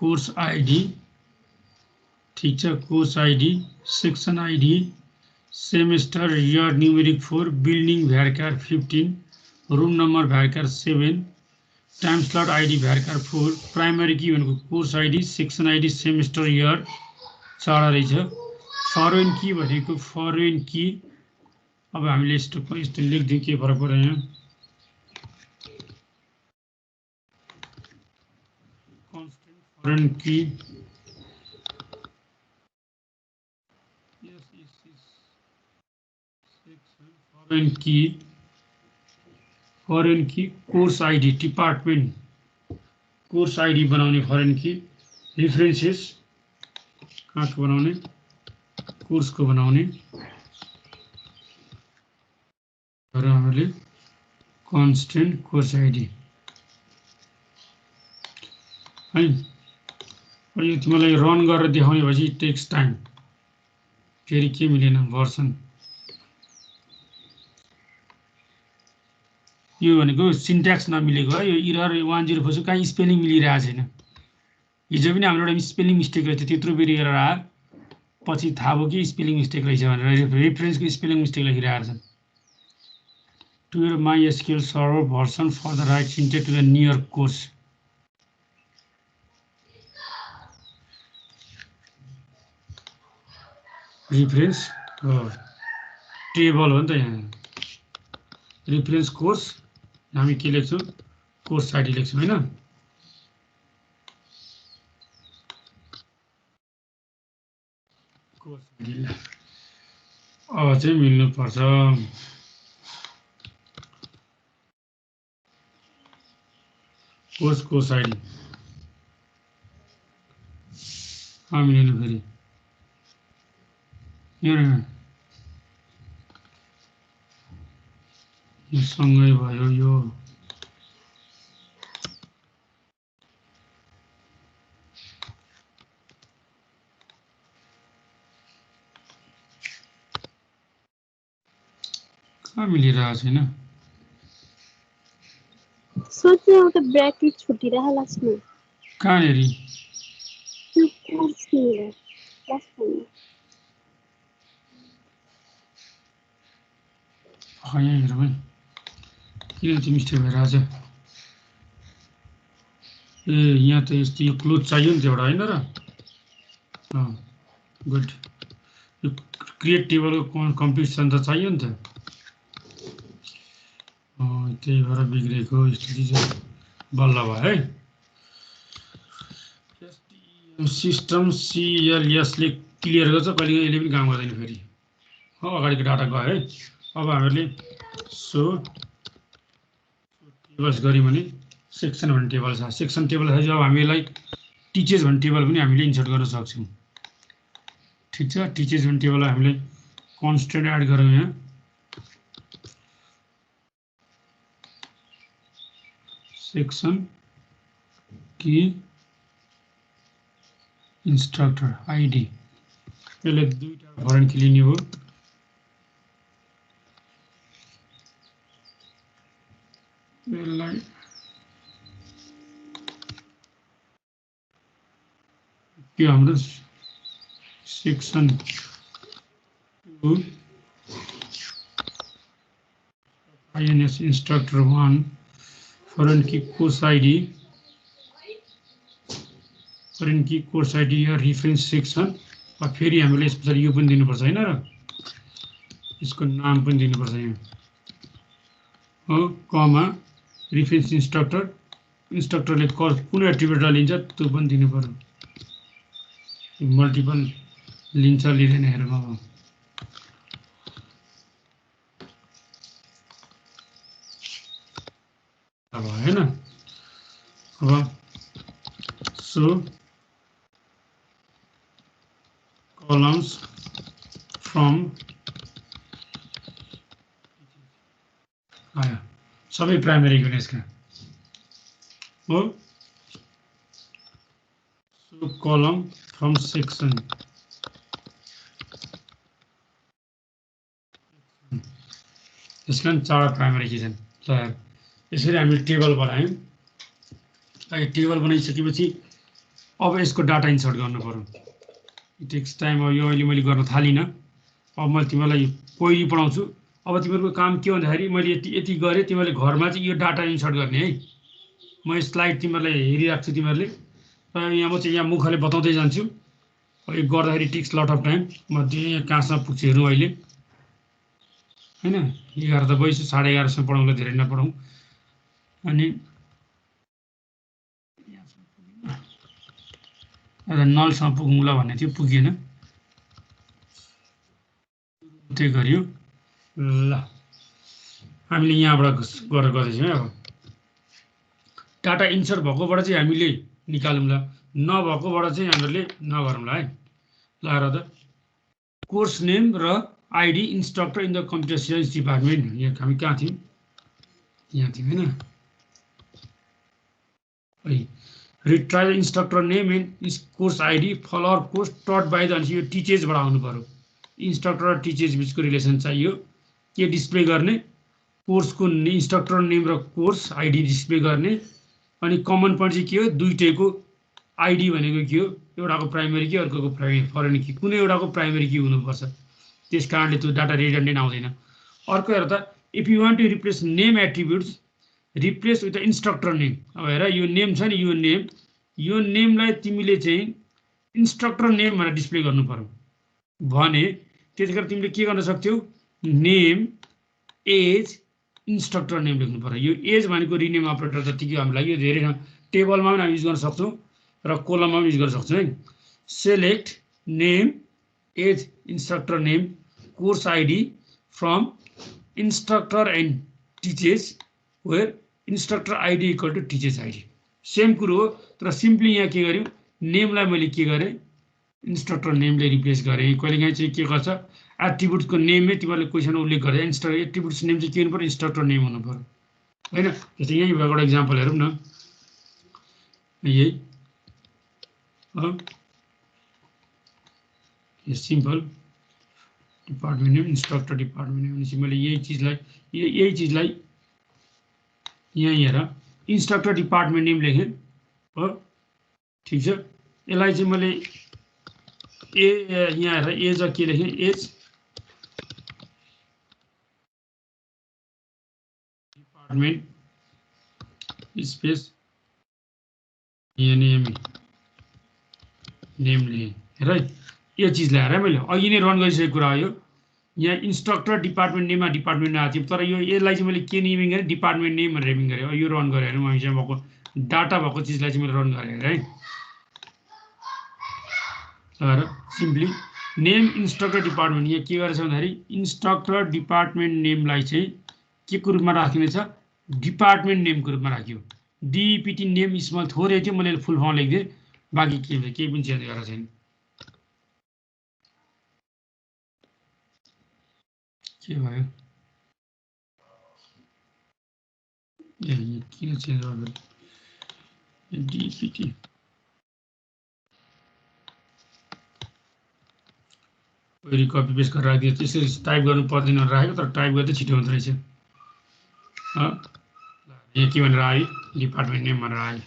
कोर्स आइडी ठीक छ course ID section ID semester year numeric 4 building varchar 15 room number varchar 7 time slot ID varchar 4 primary key भनेको course ID section ID semester year चाडा रहेछ फरेन की भनेको फरेन की अब हामीले यस्तो लेखिदिउँ के फरक पर्यो यहाँ constant foreign key foreign key course ID department course ID बनाउने फरेन की रिफरेन्सेस कहाँको बनाउने कोर्सको बनाउने र हामीले कन्स्टेन्ट कोर्स आइडी है यो तिमीलाई रन गरेर देखाउने भएपछि टेक्स टाइम फेरि के मिलेन भर्सन यो भनेको सिन्ट्याक्स नमिलेको है यो इरर 104 कहाँ स्पेलिङ मिलिरहेको छैन हिजो पनि हाम्रो एउटा स्पेलिङ मिस्टेक रहेछ त्यत्रो बेर एरर आयो पछि थाहा भयो कि स्पेलिङ मिस्टेक रहेछ भनेर रेफरेन्सको स्पेलिङ मिस्टेक लेखिरहेको छन् to your MySQL server version for the right syntax to the near course reference table हो नि त यहाँ रिफरेन्स कोर्स हामी के लेख्छौँ कोर्स आइडी लेख्छौँ हैन कोर्स आइडी अब चाहिँ मिल्नुपर्छ कोर्स आइडी कहाँ मिलेन फेरि यो सँगै भयो यो कहाँ मिलिरहेको छैन सोच्ने एउटा ब्र्याकेट छुटिरहेको लाग्छ कहाँनेरि त्यो कोर्स मिलेर लास्ट यहाँ हेरौँ है किन त्यो मिस्टेक भइरहेछ ए यहाँ त यस्तो यो क्लोज चाहियो नि त एउटा होइन र गुड यो क्रिएट टेबलको कम्पिटिसन त चाहियो नि त त्यही भएर बिग्रेको स्थिति चाहिँ बल्ल भयो है सिस्टम CLS ले क्लियर गर्छ, कहिले यसले पनि काम गर्दैन फेरि। हो अगाडिको डाटा गयो है। अब हामीले सो टेबल्स गऱ्यौँ भने सेक्सन भन्ने टेबल छ। सेक्सन टेबल छ अब हामीलाई टिचर्स भन्ने टेबल पनि हामीले इन्सर्ट गर्न सक्छौँ। ठिक छ, टिचर्स भन्ने टेबललाई हामीले कन्स्टेन्ट एड गरौँ यहाँ। सेक्सन की इन्स्ट्रक्टर आइडी यसले दुईटा फरेन की लिने हो। यसलाई के हाम्रो section INS instructor 1 foreign key course ID या reference section अब फेरि हामीले यसपछि यो पनि दिनुपर्छ हैन र यसको नाम पनि दिनुपर्छ यहाँ हो कमा reference इन्स्ट्रक्टरले कुन एट्रिब्युट लिन्छ त्यो पनि दिनु पर्यो। मल्टिपल लिन्छ लिँदैन हेरौँ अब हैन। अब सो columns from आयो सबै प्राइमरी को यसका हो। सो कलम फ्रम सेक्सन यसका चार प्राइमरी की छन्। यसरी हामीले टेबल बनायौं। अहिले टेबल बनाइसकेपछि अब यसको डाटा इन्सर्ट गर्नु पर्यो। It takes time. अब यो अहिले मैले गर्न थालिनँ। अब मैले तिमीलाई कोइरी पढाउँछु। अब तिमीहरूको काम के भन्दाखेरि मैले यति गरेँ, तिमीहरूले घरमा चाहिँ यो डाटा इन्सर्ट गर्ने है। म स्लाइड तिमीहरूलाई हेरिराख्छु तिमीहरूले यहाँ म चाहिँ यहाँ मुखले बताउँदै जान्छु। अब यो गर्दाखेरि टेक्स लट अफ टाइम। म यहाँ कहाँसम्म पुग्छु हेरौँ अहिले हैन। 11 त भइसक्यो, 11:30 पढाउँला, धेरै नपढाउँ। अनि नलसम्म पुगौँला भन्ने थियो, पुगेन। त्यही गरियो ल। हामीले यहाँबाट गरेर गर्दैछौँ है। अब डाटा इन्सर्ट भएकोबाट चाहिँ हामीले निकालौँला, नभएकोबाट चाहिँ हामीले नगरौँला है। ल हेर त कोर्स नेम र ID instructor in the computer science department. यहाँ हामी कहाँ थियौँ? यहाँ थियौँ हैन। Retry instructor name and course ID follower course टट बाई द यो टिचर्सबाट आउनु पर्यो। इन्स्ट्रक्टर र टिचर्स बिचको रिलेसन चाहियो। के डिस्प्ले गर्ने? कोर्सको इन्स्ट्रक्टर नेम र कोर्स आइडी डिस्प्ले गर्ने। अनि कमन पोइन्ट चाहिँ के हो? दुईटैको आइडी भनेको के हो? एउटाको प्राइमरी की अर्कोको फरेन की, कुनै एउटाको प्राइमरी की हुनुपर्छ। त्यस कारणले त्यो डाटा रिडन्डेन्ट आउँदैन। अर्को हेर त if you want to replace name attributes replace with the instructor name. अब हेर यो नेम छ नि, यो नेमलाई तिमीले चाहिँ इन्स्ट्रक्टर नेम भनेर डिस्प्ले गर्नु पर्यो भने त्यतिखेर तिमीले के गर्न सक्थ्यौ? नेम एज इन्स्ट्रक्टर नेम लेख्नु पर्यो। यो एज भनेको रिनेम अपरेटर जतिकै हामीलाई यो धेरै टेबलमा पनि हामी युज गर्न सक्छौँ र कोलममा पनि युज गर्न सक्छौँ है। Select name as instructor name course ID from instructor and teachers where instructor ID equal to teachers ID. Same कुरो हो, तर सिम्पली यहाँ के गर्यौँ? नेमलाई मैले के गरेँ? इन्स्ट्रक्टर नेमले रिप्लेस गरेँ। कहिलेकाहीँ चाहिँ के गर्छ? एट्रिब्युट्सको नेममै तिमीहरूले क्वेसन उल्लेख गरेर एट्रिब्युट्स नेम चाहिँ के हुनु पर्यो? इन्स्ट्रक्टर नेम हुनु पर्यो होइन। जस्तै यहीँ भएको एउटा इक्जाम्पल हेरौँ न। यही simple department name instructor department name भनेपछि मैले यही चिजलाई यहाँ हेर इन्स्ट्रक्टर डिपार्टमेन्ट नेम लेखेँ हो। ठिक छ, यसलाई चाहिँ मैले यहाँ हेर एज के लेखेँ? एज डिपार्टमेन्ट स्पेस नेम लेखेँ। हेर यो चिजलाई हेर मैले अघि नै रन गरिसकेको कुरा हो यो। यहाँ इन्स्ट्रक्टर डिपार्टमेन्ट नेममा डिपार्टमेन्ट आएको थियो, तर यसलाई चाहिँ मैले के नेमिङ गरेँ? डिपार्टमेन्ट नेम भनेर नेमिङ गरेँ। यो रन गरेर हेरौँ हामीसँग भएको डाटा भएको चिजलाई चाहिँ मैले रन गरेँ है। तर सिम्पली नेम इन्स्ट्रक्टर डिपार्टमेन्ट यहाँ के गरेछ भन्दाखेरि इन्स्ट्रक्टर डिपार्टमेन्ट नेमलाई चाहिँ के को रूपमा राखिनेछ डिपार्टमेन्ट नेमको रूपमा राख्यो डिपिटी नेम स्मल थोरै थियो मैले फुल फर्म लेखिदिएँ बाँकी केही पनि चेन्ज गरेको छैन के भयो किन चेन्ज गर्नु डिपिटी पहिले कपी पेस्ट गरेर राखिदियो त्यसरी टाइप गर्नु पर्दैन भनेर राखेको तर टाइप गर्दै छिटो हुँदो रहेछ यहाँ के भनेर आयो डिपार्टमेन्ट नेम भनेर आयो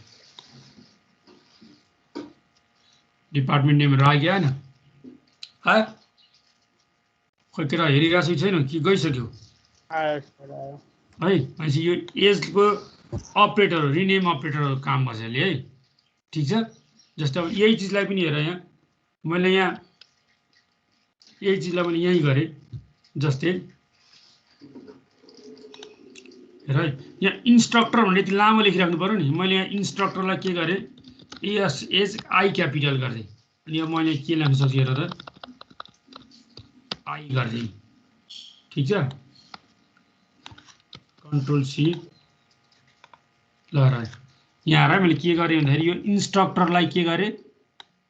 डिपार्टमेन्ट नेम भनेर आयो होइन आयो खोइ केटा हेरिरहेको छैन कि गइसक्यो है भनेपछि यो एजको अपरेटर रिनेम अपरेटर काम गर्छ यसले है ठिक छ जस्तै अब यही चिजलाई पनि हेर यहाँ मैले यहाँ यही चिजलाई मैले यहीँ गरेँ जस्तै हेर है यहाँ इन्स्ट्रक्टर भनेर यति लामो लेखिराख्नु पऱ्यो नि मैले यहाँ इन्स्ट्रक्टरलाई के गरेँ एज आई क्यापिटल गरिदिएँ अनि अब मैले के लेख्न सक्छु हेर त आई गरिदिएँ ठिक छ कन्ट्रोल सी ल यहाँ हेर मैले के गरेँ भन्दाखेरि यो इन्स्ट्रक्टरलाई के गरेँ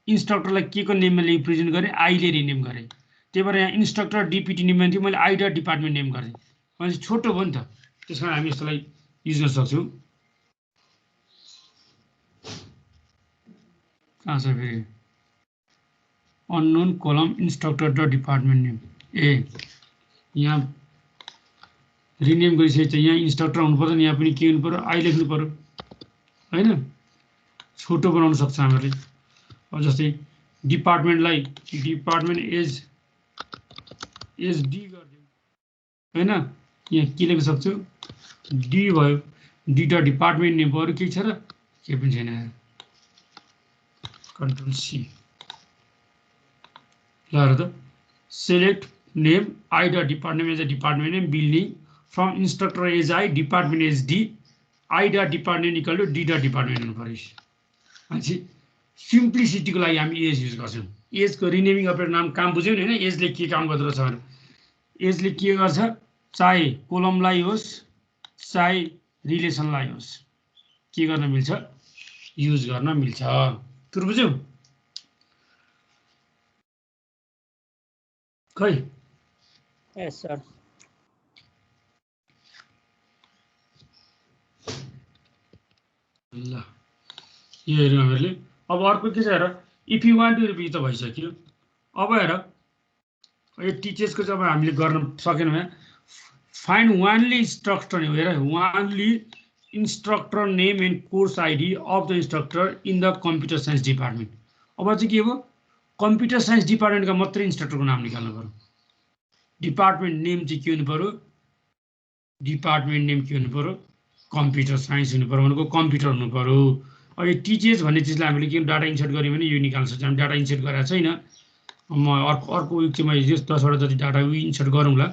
इन्स्ट्रक्टरलाई के को नेममा रिप्रेजेन्ट गरेँ आईले रिनेम गरेँ त्यही भएर यहाँ इन्स्ट्रक्टर डिपिटी नेम थियो मैले आई डट डिपार्टमेन्ट नेम गरेँ भनेपछि छोटो भयो नि त त्यस कारण हामी यस्तोलाई युज गर्न सक्छौँ कहाँ छ फेरि अननोन कलम इन्स्ट्रक्टर डट डिपार्टमेन्ट नेम ए यहाँ रिनेम गरिसकेपछि यहाँ इन्स्ट्रक्टर हुनुपर्छ नि यहाँ पनि के हुनु पऱ्यो आई लेख्नु पऱ्यो होइन छोटो बनाउन सक्छ हामीले अब जस्तै डिपार्टमेन्टलाई डिपार्टमेन्ट एज डी गरिदिउँ होइन यहाँ के लेख्न सक्छु डी भयो डी डट डिपार्टमेन्ट नेम भयो अरू केही छ र केही पनि छैन कन्ट्रोल सी ल हेर त select name I dot department as a department name building from instructor as I department as D I dot department equal to D dot department हुनु पऱ्यो भनेपछि सिम्प्लिसिटीको लागि हामी एज युज गर्छौँ एजको रिनेमिङ अपरेटर नाम काम बुझ्यौँ नि होइन एजले के काम गर्दो रहेछ भने एजले के गर्छ चाहे कोलमलाई होस् चाहे रिलेसनलाई होस् के गर्न मिल्छ युज गर्न मिल्छ कुरो बुझ्यौ खै यस सर ल यो हेऱ्यौँ हामीहरूले अब अर्को के छ हेर if you want to repeat त भइसक्यो अब हेर यो टिचर्सको चाहिँ अब हामीले गर्न सकेनौँ यहाँ फाइन्ड वानली इन्स्ट्रक्टर हेर वानली instructor name and course ID of the instructor in the computer science department अब चाहिँ के हो कम्प्युटर साइन्स डिपार्टमेन्टका मात्रै इन्स्ट्रक्टरको नाम निकाल्नु पऱ्यो डिपार्टमेन्ट नेम चाहिँ के हुनु पऱ्यो डिपार्टमेन्ट नेम के हुनु पऱ्यो कम्प्युटर साइन्स हुनु पऱ्यो भनेको कम्प्युटर हुनु पऱ्यो अब यो टिचर्स भन्ने चिजलाई हामीले के डाटा इन्सर्ट गऱ्यौँ भने यो निकाल्न सक्छौँ हामी डाटा इन्सर्ट गरेको छैन म अर्को विक चाहिँ मैले 10वटा जति डाटा इन्सर्ट गरौँला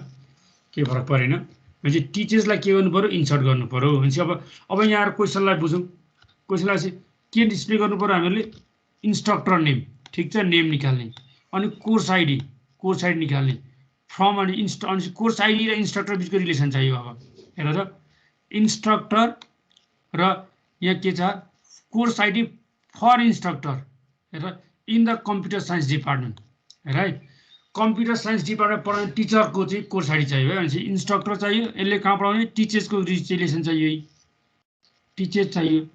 केही फरक परेन भनेपछि टिचर्सलाई के गर्नु पऱ्यो इन्सर्ट गर्नु पऱ्यो भनेपछि अब यहाँ क्वेसनलाई बुझौँ क्वेसनलाई चाहिँ के डिस्प्ले गर्नु पऱ्यो हामीहरूले इन्स्ट्रक्टर नेम ठिक छ नेम निकाल्ने अनि कोर्स आइडी निकाल्ने फ्रम अनि अनि कोर्स आइडी र इन्स्ट्रक्टर बिचको रिलेसन चाहियो अब हेर त इन्स्ट्रक्टर र यहाँ के छ कोर्स आइडी फर इन्स्ट्रक्टर हेर in the computer science department हेर है कम्प्युटर साइन्स डिपार्टमेन्ट पढाउने टिचरको चाहिँ कोर्स आइडी चाहियो है भनेपछि इन्स्ट्रक्टर चाहियो यसले कहाँ पढाउने टिचर्सको रिलेसन चाहियो टिचर्स चाहियो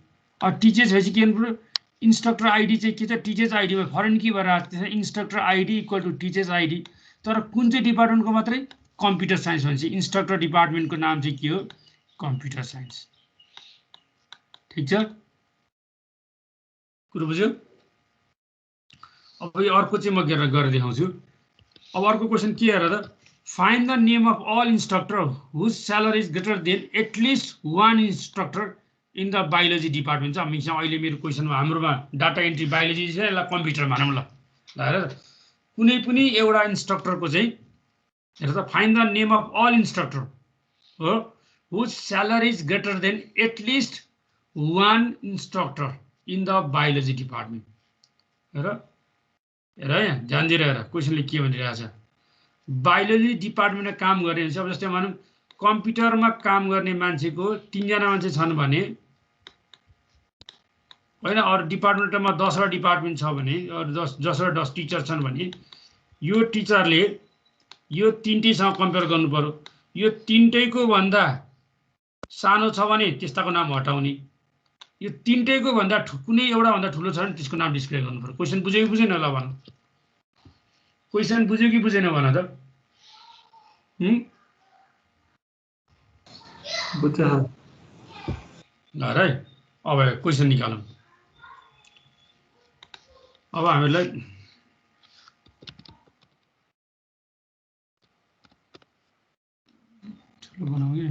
अब टिचर्स भएपछि के गर्नु पऱ्यो इन्स्ट्रक्टर आइडी चाहिँ के छ टिचर्स आइडीमा फरेन की भएर आएको छ instructor ID equal to teachers ID तर कुन चाहिँ डिपार्टमेन्टको मात्रै कम्प्युटर साइन्स भनेपछि इन्स्ट्रक्टर डिपार्टमेन्टको नाम चाहिँ के हो कम्प्युटर साइन्स ठिक छ कुरो बुझ्यो अब यो अर्को चाहिँ म गरेर देखाउँछु अब अर्को क्वेसन के हेर त find the name of all instructor whose salary is greater than at least one instructor in the biology department चाहिँ हामीसँग अहिले मेरो क्वेसनमा हाम्रोमा डाटा एन्ट्री बायोलोजी छ यसलाई कम्प्युटर भनौँ ल हेर कुनै पनि एउटा इन्स्ट्रक्टरको चाहिँ हेर त find the name of all instructor हो whose salary is greater than at least one instructor in the biology department हेर हेर यहाँ ध्यान दिएर हेर क्वेसनले के भनिरहेको छ बायोलोजी डिपार्टमेन्टमा काम गर्ने हुन्छ अब जस्तै भनौँ कम्प्युटरमा काम गर्ने मान्छेको 3 जना मान्छे छन् भने होइन अरू डिपार्टमेन्टमा 10वटा डिपार्टमेन्ट छ भने अरू 10 टिचर छन् भने यो टिचरले यो 3टैसँग कम्पेयर गर्नु पर्यो यो 3टैको भन्दा सानो छ भने त्यस्ताको नाम हटाउने यो 3टैको भन्दा कुनै एउटा भन्दा ठुलो छ भने त्यसको नाम डिस्प्ले गर्नु पर्यो क्वेसन बुझ्यो कि बुझेन ल भन क्वेसन बुझ्यो कि बुझेन भन त बुझ्छ ल है अब क्वेसन निकालौँ अब हामीलाई ठुलो बनाऊ कि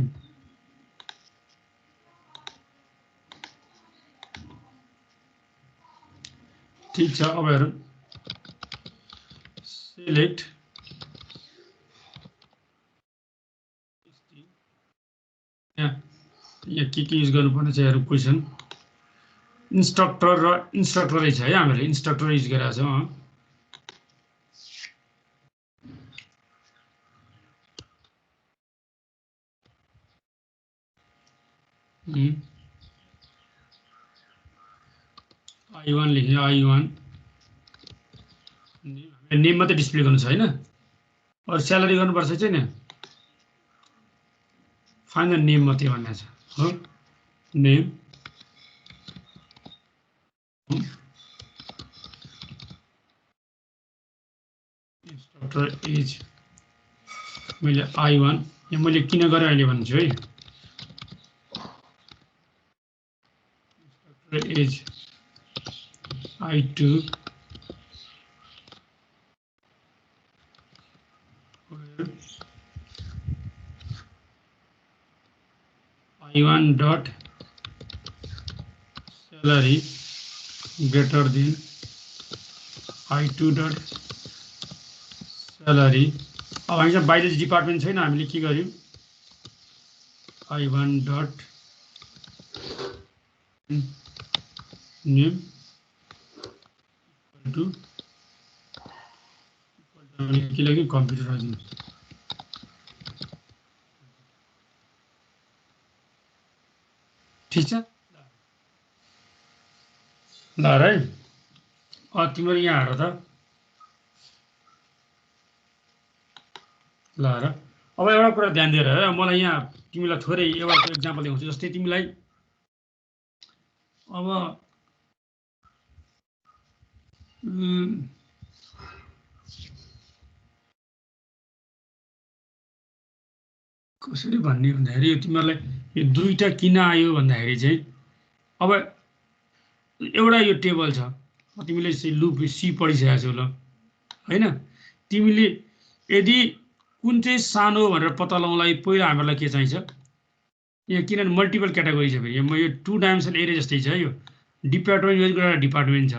ठीक छ अब हेरौँ सेलेक्ट यहाँ के युज गर्नुपर्ने छ हेरौँ क्वेसन इन्स्ट्रक्टरै छ है हामीले इन्स्ट्रक्टर युज गरेका छौँ I1 लेख्यो I1 नेम मात्रै डिस्प्ले गर्नु छ हैन अरु स्यालेरी गर्नुपर्छ छैन फाइनल नेम मात्रै भन्ने छ हो नेम इन्स्ट्रक्टर एज मैले I1 यहाँ मैले किन गरे अहिले भन्छु है instructor as I2 I1 dot salary greater than I2 dot salary अब हामीसँग बायोलोजी डिपार्टमेन्ट छैन हामीले के गर्यौं I1 dot name equal to के लाग्यो कम्प्युटर राख्नु ठीक छ ल है तिम्रो यहाँ हेर त ल हेर अब एउटा कुरा ध्यान दिएर हेर मलाई यहाँ तिमीलाई थोरै एउटा एक्जाम्पल देखाउँछु जस्तै तिमीलाई अब कसरी भन्ने भन्दाखेरि तिमीलाई यो दुईटा किन आयो भन्दाखेरि चाहिँ अब एउटा यो टेबल छ तिमीले लुप सी पढिसकेको छौ ल हैन तिमीले यदि कुन चाहिँ सानो भनेर पत्ता लगाउनलाई पहिला हामीलाई के चाहिन्छ यहाँ किनभने मल्टिपल क्याटेगोरी छ फेरि यो 2 डाइमेन्सनल एरिया जस्तै छ यो डिपार्टमेन्ट युज गरेर डिपार्टमेन्ट छ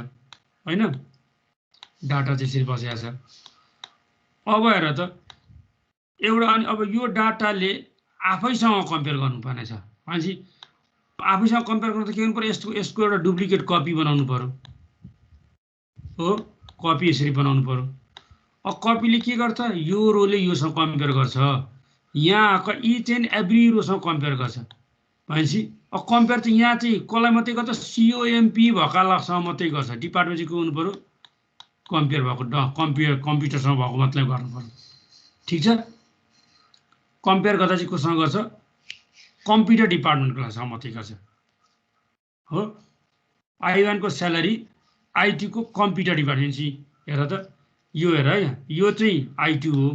हैन डाटा चाहिँ यसरी बसेको छ अब हेर त एउटा अनि अब यो डाटाले आफैसँग कम्पेयर गर्नुपर्ने छ मान्छे आफैसँग कम्पेयर गर्नु त के गर्नु पर्यो यसको एउटा डुप्लिकेट कपी बनाउनु पर्यो हो कपी यसरी बनाउनु पर्यो अब कपीले के गर्छ यो रोले योसँग कम्पेयर गर्छ यहाँ इच एन्ड एभ्री रोसँग कम्पेयर गर्छ भनेपछि अब कम्पेयर चाहिँ यहाँ चाहिँ कसलाई मात्रै गर्छ COMP भएकासँग मात्रै गर्छ डिपार्टमेन्ट चाहिँ के गर्नु पर्यो कम्पेयर भएको कम्प्युटरसँग भएको मात्रै गर्नु पर्यो ठीक छ कम्पेयर गर्दा चाहिँ कोसँग गर्छ कम्प्युटर डिपार्टमेन्टकोसँग मात्रै गर्छ हो I1 को स्यालेरी IT को कम्प्युटर डिपार्टमेन्ट चाहिँ हेर त यो हेर है यो चाहिँ I2 हो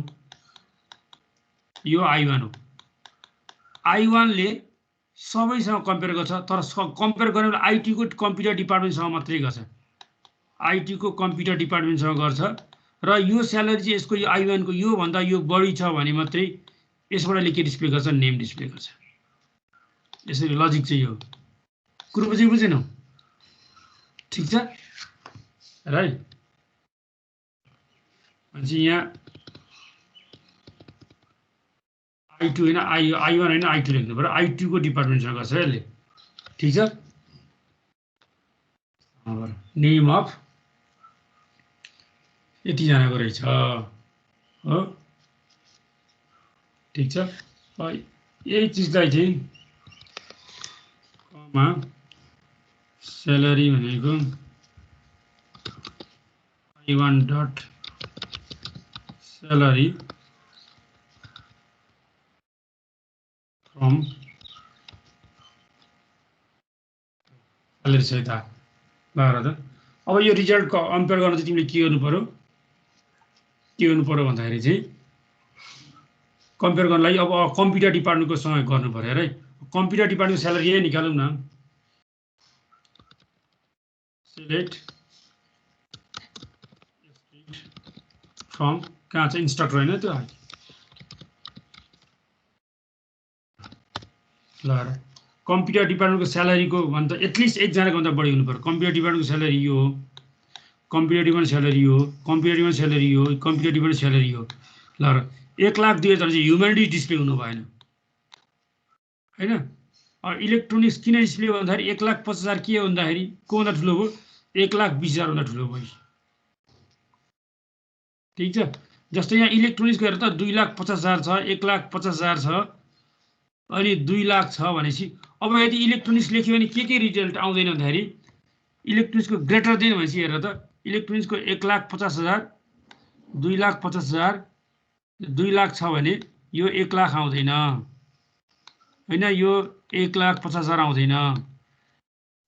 यो I1 हो I1 ले सबैसँग कम्पेयर गर्छ तर कम्पेयर गर्ने बेला IT को कम्प्युटर डिपार्टमेन्टसँग मात्रै गर्छ IT को कम्प्युटर डिपार्टमेन्टसँग गर्छ र यो स्यालेरी चाहिँ यसको यो I1 को यो भन्दा यो बढी छ भने मात्रै यसबाट ले के डिस्प्ले गर्छ नेम डिस्प्ले गर्छ यसरी लजिक चाहिँ यो कुरो बुझेनौ ठीक छ है अनि यहाँ I2 हैन I1 हैन I2 लेख्नु पर्यो I2 को डिपार्टमेन्टसँग गर्छ यसले ठीक छ अब नेम अफ यतिजनाको रहेछ हो ठिक छ यही चिजलाई चाहिँ कमा स्यालेरी भनेको I1 dot salary from salary सहित ल त अब यो रिजल्ट कम्पेयर गर्न चाहिँ तिमीले के गर्नु पर्यो भन्दाखेरि चाहिँ कम्पेयर गर्नलाई अब कम्प्युटर डिपार्टमेन्टको सँग गर्नु पर्यो है कम्प्युटर डिपार्टमेन्टको स्यालेरी यही निकालौँ न सिलेक्ट फ्रम कहाँ चाहिँ इन्स्ट्रक्टर होइन त्यो ल कम्प्युटर डिपार्टमेन्टको स्यालेरीको भन्दा एटलिस्ट एकजनाको भन्दा बढी हुनु पर्यो कम्प्युटर डिपार्टमेन्टको स्यालेरी यो हो कम्प्युटर डिपार्टमेन्ट स्यालेरी हो कम्प्युटर डिपार्टमेन्ट स्यालेरी हो कम्प्युटर डिपार्टमेन्ट स्यालेरी हो ल 1,02,000 चाहिँ ह्युम्यानिटिज डिस्प्ले हुनु भएन होइन इलेक्ट्रोनिक्स किन डिस्प्ले भन्दाखेरि 1,50,000 के हो भन्दाखेरि को भन्दा ठुलो हो 1,20,000 भन्दा ठुलो भयो ठिक छ जस्तै यहाँ इलेक्ट्रोनिक्सको हेर त 2,50,000 छ 1,50,000 छ अनि 2 लाख छ भनेपछि अब यदि इलेक्ट्रोनिक्स लेख्यो भने के रिजल्ट आउँदैन भन्दाखेरि इलेक्ट्रोनिक्सको ग्रेटर देन भनेपछि हेर त इलेक्ट्रोनिक्सको 1,50,000 2,50,000 2 लाख छ भने यो 1 लाख आउँदैन होइन यो 1,50,000 आउँदैन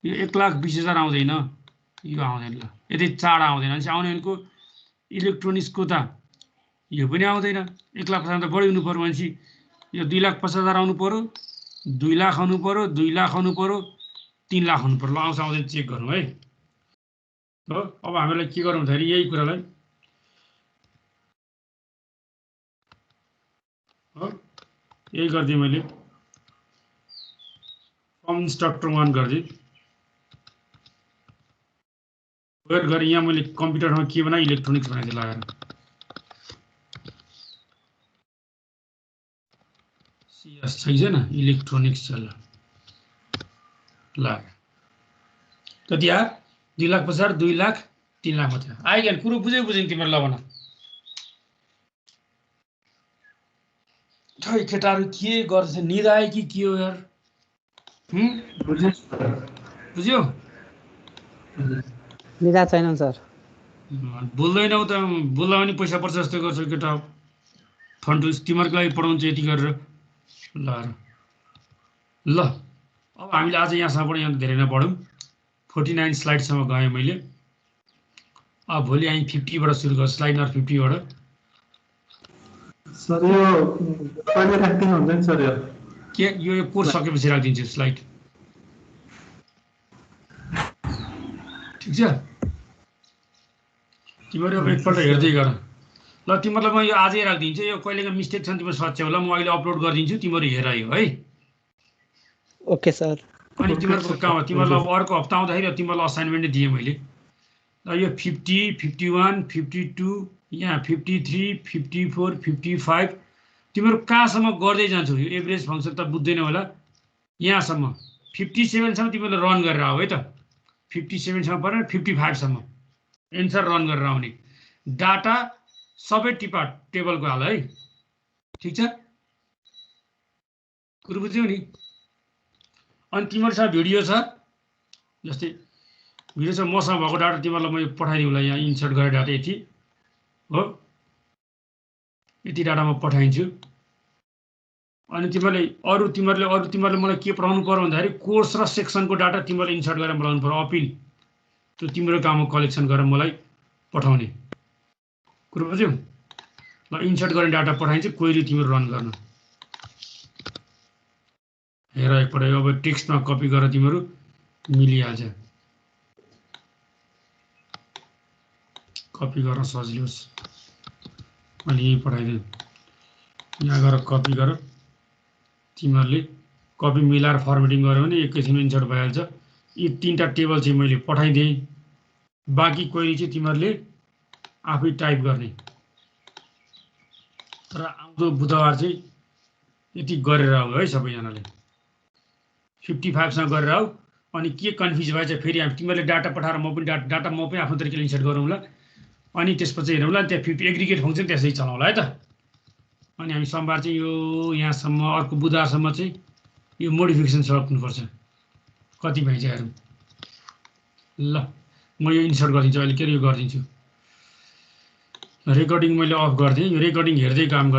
यो 1,20,000 आउँदैन यो आउँदैन ल यदि 4 आउँदैन भने आउने भनेको इलेक्ट्रोनिक्सको त यो पनि आउँदैन 1,50,000 त बढी हुनु पर्यो भनेपछि यो 2,50,000 आउनु पर्यो 2 लाख आउनु पर्यो 2 लाख आउनु पर्यो 3 लाख आउनु पर्यो ल आउँछ आउँदैन चेक गरौँ है हो अब हामीलाई के गरौँ भन्दाखेरि यही कुरालाई हो यही गरिदिएँ मैले फ्रम इन्स्ट्रक्टर 1 गरिदिएँ वेट गरेँ यहाँ मैले कम्प्युटरमा के बनाएँ इलेक्ट्रोनिक्स बनाइदिएँ लगाएर सिएस छैन इलेक्ट्रोनिक्स छ ल कति आयो 2,50,000 2 लाख 3 लाख मात्रै आइगयो कुरो बुझ्यौ तिम्रो ल भन खै केटाहरू के गर्छ निद आयो कि के हो यार बुझ्यो निदा छैन सर बोल्दैनौ त बोल्दा पनि पैसा पर्छ जस्तो गर्छ केटा फन्ड तिमीहरूको लागि पढाउँछ यति गरेर ल अब हामीले आज यहाँसम्म यहाँ धेरै नपढौँ 49 स्लाइडसम्म गएँ मैले अब भोलि हामी 50बाट सुरु गर्छ स्लाइड नम्बर 50बाट सर यो कहिले राख्दिनु हुन्छ नि सर यो के यो कोर्स सकेपछि राखिदिन्छु स्लाइड ठिक छ तिमीहरू अब एकपल्ट हेर्दै गर ल तिमीहरूलाई म यो आजै राखिदिन्छु यो कहिलेको मिस्टेक छ तिम्रो सच्याउ ल म अहिले अपलोड गरिदिन्छु तिमीहरू हेर यो है ओके सर अनि तिमीहरूको काम तिमीहरूलाई अब अर्को हप्ता आउँदाखेरि तिमीहरूलाई असाइनमेन्टै दिएँ मैले ल यो 50 51 52 यहाँ 53 54 55 तिमीहरू कहाँसम्म गर्दै जान्छौ यो एभरेज फङ्सन त बुझ्दैन होला यहाँसम्म 57 सम्म तिमीहरूले रन गरेर आऊ है त 57 सम्म परेन 55 सम्म एन्सर रन गरेर आउने डाटा सबै टेबलको हाल है ठिक छ कुरो बुझ्यौ नि अनि तिमीहरूसँग भिडियो छ जस्तै भिडियो छ मसँग भएको डाटा तिमीहरूलाई म पठाइदिउँला यहाँ इन्सर्ट गरेर डाटा यति हो यति डाटा म पठाइदिन्छु अनि तिमीहरूले मलाई के पढाउनु पर्यो भन्दाखेरि कोर्स र सेक्सनको डाटा तिमीहरूले इन्सर्ट गरेर बोलाउनु पर्यो अपिल त्यो तिम्रो काम कलेक्सन गरेर मलाई पठाउने कुरो बुझ्यौ ल इन्सर्ट गर्ने डाटा पठाइन्छ क्वेरी तिमीहरू रन गर्न हेर एकपल्ट अब टेक्स्टमा कपी गरेर तिमीहरू मिलिहाल्छ कपी गर्न सजिलो होस् अनि यहीँ पठाइदिनु यहाँ गएर कपी गर तिमीहरूले कपी मिलाएर फर्मेटिङ गर्यो भने एकैछिनमा इन्सर्ट भइहाल्छ यी 3टा टेबल चाहिँ मैले पठाइदिएँ बाँकी क्वेरी चाहिँ तिमीहरूले आफै टाइप गर्ने र आउँदो बुधबार चाहिँ यति गरेर आऊ है सबैजनाले 55 सँग गरेर आऊ अनि के कन्फ्युज भएछ फेरि तिमीहरूले डाटा पठाएर म पनि डाटा म पनि आफ्नो तरिकाले इन्सर्ट गरौँला अनि त्यसपछि हेरौँला नि त्यहाँ 50 एग्रिगेट फङ्सन त्यसै चलाउँला है त। अनि हामी सोमबार चाहिँ यो यहाँसम्म अर्को बुधबारसम्म चाहिँ यो मोडिफिकेसन सक्नुपर्छ कति भइन्छ हेरौँ ल। म यो इन्सर्ट गरिदिन्छु अहिले के अरे यो गरिदिन्छु रेकर्डिङ मैले अफ गरिदिएँ यो रेकर्डिङ हेर्दै काम